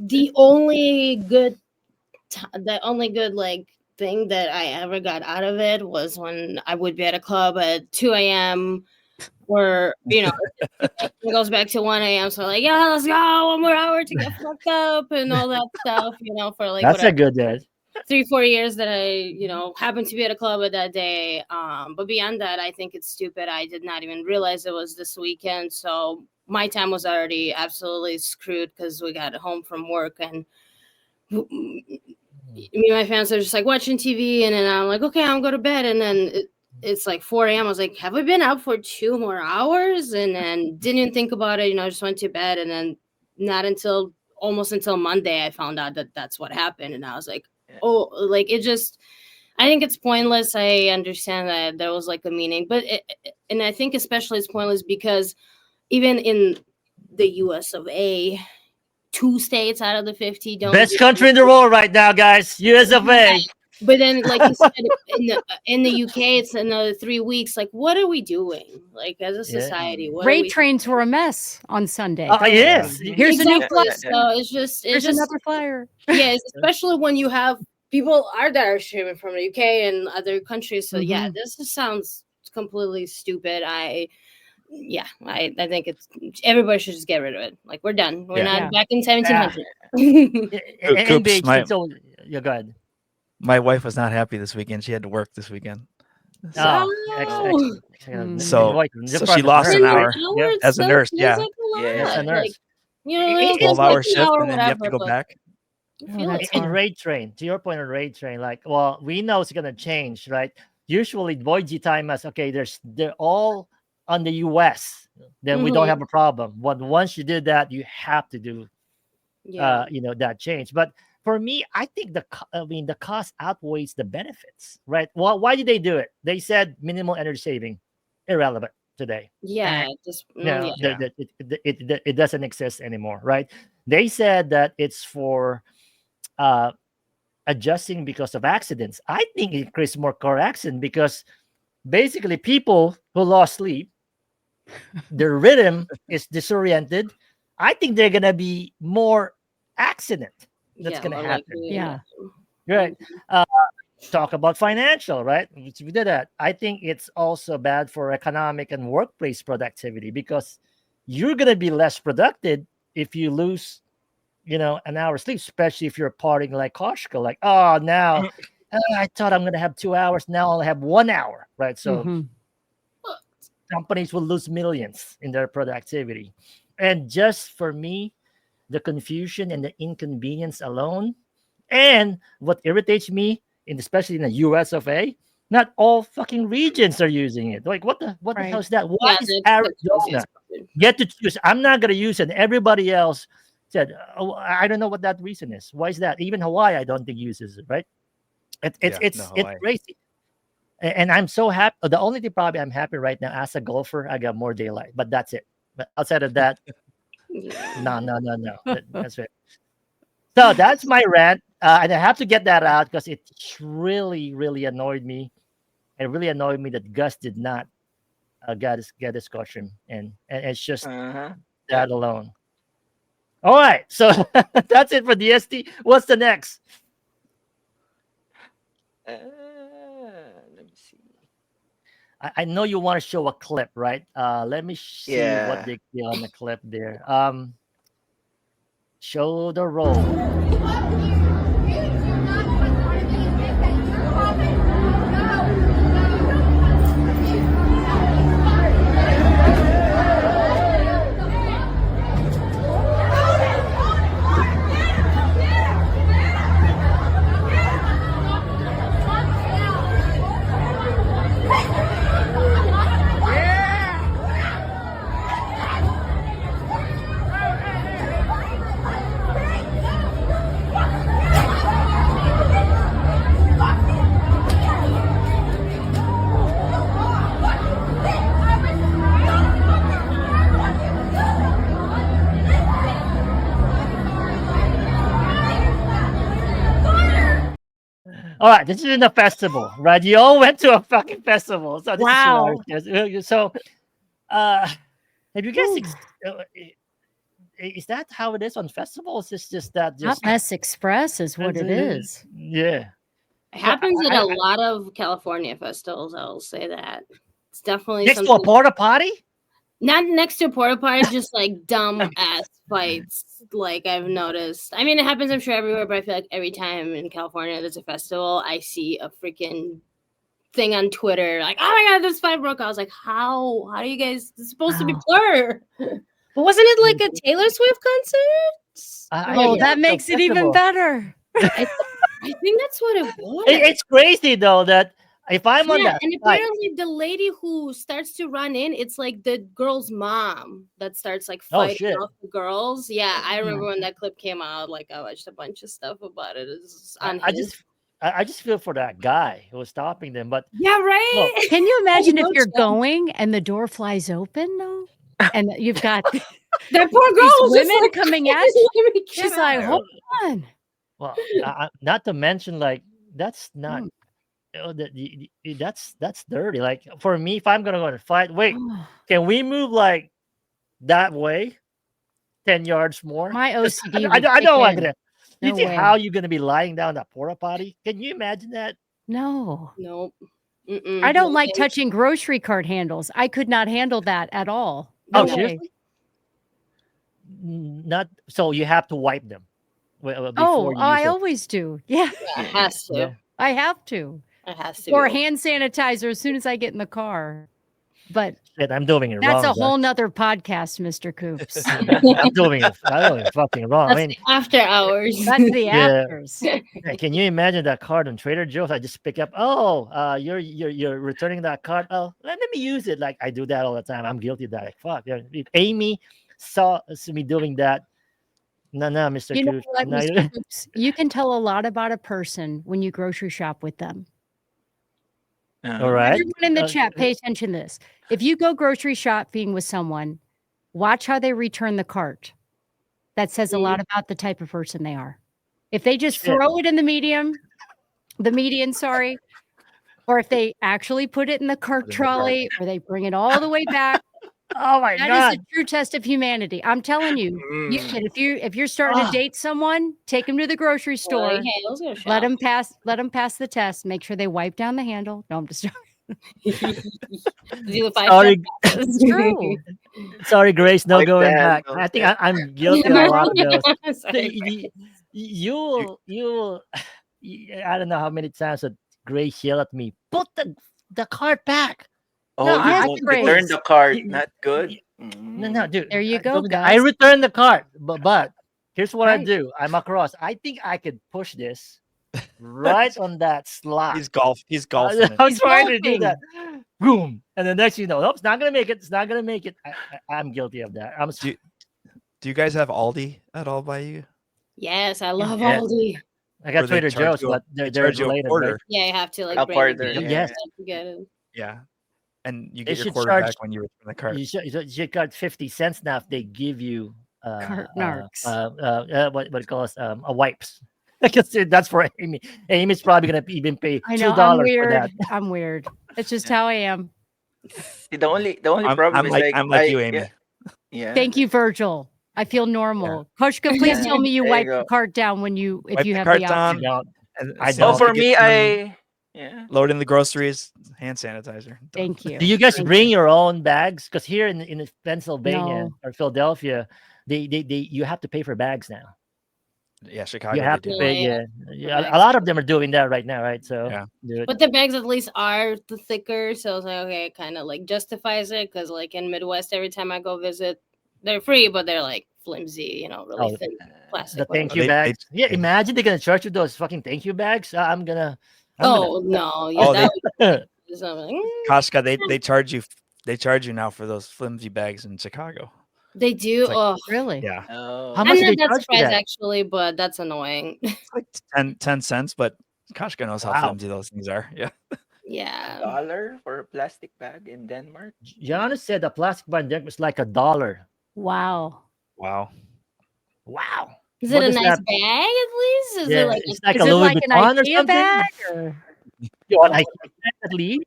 the only good, like thing that I ever got out of it was when I would be at a club at 2 a.m. or, it goes back to 1 a.m. So like, yeah, let's go 1 more hour to get fucked up and all that stuff, for like That's a whatever good day. 3-4 years that I, happened to be at a club at that day. But beyond that, I think it's stupid. I did not even realize it was this weekend. So my time was already absolutely screwed because we got home from work and me and my fans are just like watching TV, and then I'm like, okay, I'm going to bed, and then it's like 4 a.m. I was like, have we been up for 2 more hours? And then didn't even think about it, just went to bed, and then not until almost until Monday I found out that that's what happened, and I was like, oh, like it just. I think it's pointless. I understand that there was like a meaning, but and I think especially it's pointless because even in the U.S. of A. 2 states out of the 50 don't Best do country in the world right now, guys. US of A. But then, like you said, in the UK, it's another 3 weeks. Like, what are we doing? Like, as a Yeah. society, what are Freight we? trains were a mess on Sunday. Oh, Go yes. ahead. Here's a new Exactly. flyer. So it's just, Here's another flyer. yeah, especially when you have people that are streaming from the UK and other countries. So yeah, this just sounds completely stupid. I think it's everybody should just get rid of it. Like, we're done. We're Yeah. not back in 1700. Coops, NBA, so yeah, go ahead. My wife was not happy this weekend. She had to work this weekend. Oh, So she lost an hour as a nurse. Yeah. As a nurse. Like, 12-hour just an shift, hour, and then you have to whatever, go but back. I feel it's In hard. raid train, to your point on raid train, like, well, we know it's gonna change, right? Usually Boise time us, okay, they're all on the US, then we don't have a problem. But once you did that, you have to do that change. But for me, I think the cost outweighs the benefits, right? Well, why did they do it? They said minimal energy saving, irrelevant today. Yeah, just No, it doesn't exist anymore, right? They said that it's for adjusting because of accidents. I think it creates more car accident because basically people who lost sleep, their rhythm is disoriented. I think they're gonna be more accident that's gonna happen. Yeah. Right. Talk about financial, right? We did that. I think it's also bad for economic and workplace productivity because you're gonna be less productive if you lose, an hour's sleep, especially if you're partying like Koshka, like, oh, now I thought I'm gonna have 2 hours, now I'll have 1 hour, right? So companies will lose millions in their productivity. And just for me, the confusion and the inconvenience alone, and what irritates me, especially in the US of A, not all fucking regions are using it. Like, what the hell is that? Why is Arizona get to choose? I'm not gonna use it. Everybody else said, oh, I don't know what that reason is. Why is that? Even Hawaii, I don't think uses it, right? It's crazy. And I'm so happy. The only thing probably I'm happy right now as a golfer, I got more daylight, but that's it. But outside of that, no. That's it. So that's my rant, and I have to get that out because it really, really annoyed me. It really annoyed me that Gus did not get his costume, and it's just that alone. All right, so that's it for DST. What's the next? Let me see. I know you want to show a clip, right? Let me see what they see on the clip there. Show the roll. All right, this is in a festival, right? You all went to a fucking festival, so this is hilarious. So, have you guys? Is that how it is on festivals? It's just that Hot Mess Express is what it is. Yeah. It happens at a lot of California festivals. I'll say that it's definitely Next to a something. porta potty? Not next to a porta potty, just like dumb ass fights. Like I've noticed. I mean, it happens, I'm sure, everywhere, but I feel like every time in California there's a festival, I see a freaking thing on Twitter like, "Oh my god, this fight broke out." I was like, "How? How do you guys? It's supposed to be Wow. blur." But wasn't it like a Taylor Swift concert? I Oh, guess that so, makes it even festival. better. I think that's what it was. It's crazy though that if I'm on Yeah, that and site, apparently the lady who starts to run in, it's like the girl's mom that starts like oh fighting shit. off the girls. Yeah, I Yeah. remember when that clip came out. Like I watched a bunch of stuff about it. It's I, on I his. just I just feel for that guy who was stopping them. But Yeah, right. well, Can you imagine if know, you're Chad. going and the door flies open though? And you've got That poor girl these was just women like coming at you. let me She's get like, out. hold on. well, not to mention like that's not Mm. that's dirty. Like for me, if I'm gonna go and fight, wait, Oh, can we move like that way, 10 yards more? my 'Cause OCD I would kick know I'm in. gonna. You No see way. how you're gonna be lying down that porta potty? Can you imagine that? No. Nope. I don't No like thanks. touching grocery cart handles. I could not handle that at all. Oh, No No. way. seriously? Not so you have to wipe them Oh, before you use I it. always do. Yeah, Yeah, it has to. Yeah. I have to. It has to. Or Be. hand sanitizer as soon as I get in the car. But Shit, I'm doing it that's wrong. a whole nother podcast, Mr. Coops. I'm doing it fucking wrong. I That's mean, the after hours. That's the yeah. afters. Hey, can you imagine that card on Trader Joe's? I just pick up. Oh, you're returning that card. Oh, let me use it. Like I do that all the time. I'm guilty of that. Like fuck. Yeah, if Amy saw me doing that, no, Mr. You know Cooch, what, no, Mr. Coops? You can tell a lot about a person when you grocery shop with them. all right. Everyone in the chat, pay attention to this. If you go grocery shopping with someone, watch how they return the cart. That says a lot about the type of person they are. If they just Shit. throw it in the median, sorry, or if they actually put it in the cart Put it in the cart. trolley, or they bring it all the way back, Oh my that god. is a true test of humanity. I'm telling you, you Mm. can, if you're starting to date someone, take them to the grocery store, Like, hey, let's go let shop. them pass the test, make sure they wipe down the handle. No, I'm just Do the 5 Sorry, step it's true. sorry, Grace. No Wipe the going back. handle, I think yeah. I'm guilty of a lot of those. Sorry. You'll I don't know how many times that Grace yelled at me. Put the card back. Oh, No, you Yes, don't Grace. return the card. Y- Not good. No, dude. There you I go, told you that. guys. I returned the card, but here's what I Right. do. I'm across. I think I could push this right on that slot. He's golfing it. I'm He's trying to do golfing. that. Boom, and the next you know, nope, it's not gonna make it. It's not gonna make it. I'm guilty of that. I'm. Do you guys have Aldi at all by you? Yes, I love Yeah. Aldi. I got Where they Trader charge Joe's, you a- but they they're charge you a related, quarter. right? Yeah, you have to like A bring quarter, it Yes. to get it. Yeah, and you They get your should quarter charge- back when you return the cart. You got 50 cents now if they give you Cart narcs. what do you call it? Wipes. I guess that's for Amy. Amy's probably gonna even pay I know, I'm $2 for weird. that. I'm weird. It's just how I am. See, the only problem I'm is like you, yeah, Amy. yeah. Thank you, Virgil. I feel normal. Koshka, please Yeah. tell me you There you wipe go. the cart down when you if Wipe you the have cart the down. option. Don't. And I as soon don't. as Oh, you for get me, done yeah. loading the groceries, hand sanitizer. Done. Thank you. Do you guys Thank bring your own bags? Because here in Pennsylvania No. or Philadelphia, they you have to pay for bags now. Yeah, Chicago. You have they to do. pay. Yeah, Yeah, bags. a lot of them are doing that right now, right? So Yeah. do it. But the bags at least are the thicker, so it's like okay, it kind of like justifies it because like in Midwest, every time I go visit, they're free, but they're like flimsy, really Oh, thin the plastic. thank whatever. you bags. Yeah, they- imagine they're gonna charge you those fucking thank you bags. I'm gonna. Oh no, yeah, Oh, that gonna was something. Koshka, they charge you now for those flimsy bags in Chicago. They do. It's like- Oh, Really? Yeah, Oh. How much I'm do not they that charge for surprised that? actually, but that's annoying. it's like 10 cents, but Koshka knows how Wow. flimsy those things are. Yeah, Yeah. $1 for a plastic bag in Denmark? Giannis said the plastic bag deck was like $1. Wow. wow. Wow. Is What it a does nice that- bag at least? Is Yeah, it like it's a like Is a it Louis like an Vuitton or IKEA something. bag? Or? You want IKEA at least?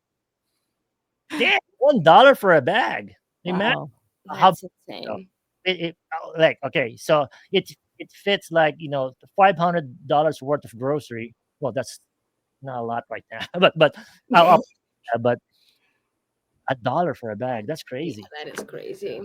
Damn, $1 for a bag. Imagine Wow. how that's insane. it like okay, so it fits like $500 worth of grocery. Well, that's not a lot right now, but I'll, but $1 for a bag. That's Yeah, crazy. that is crazy.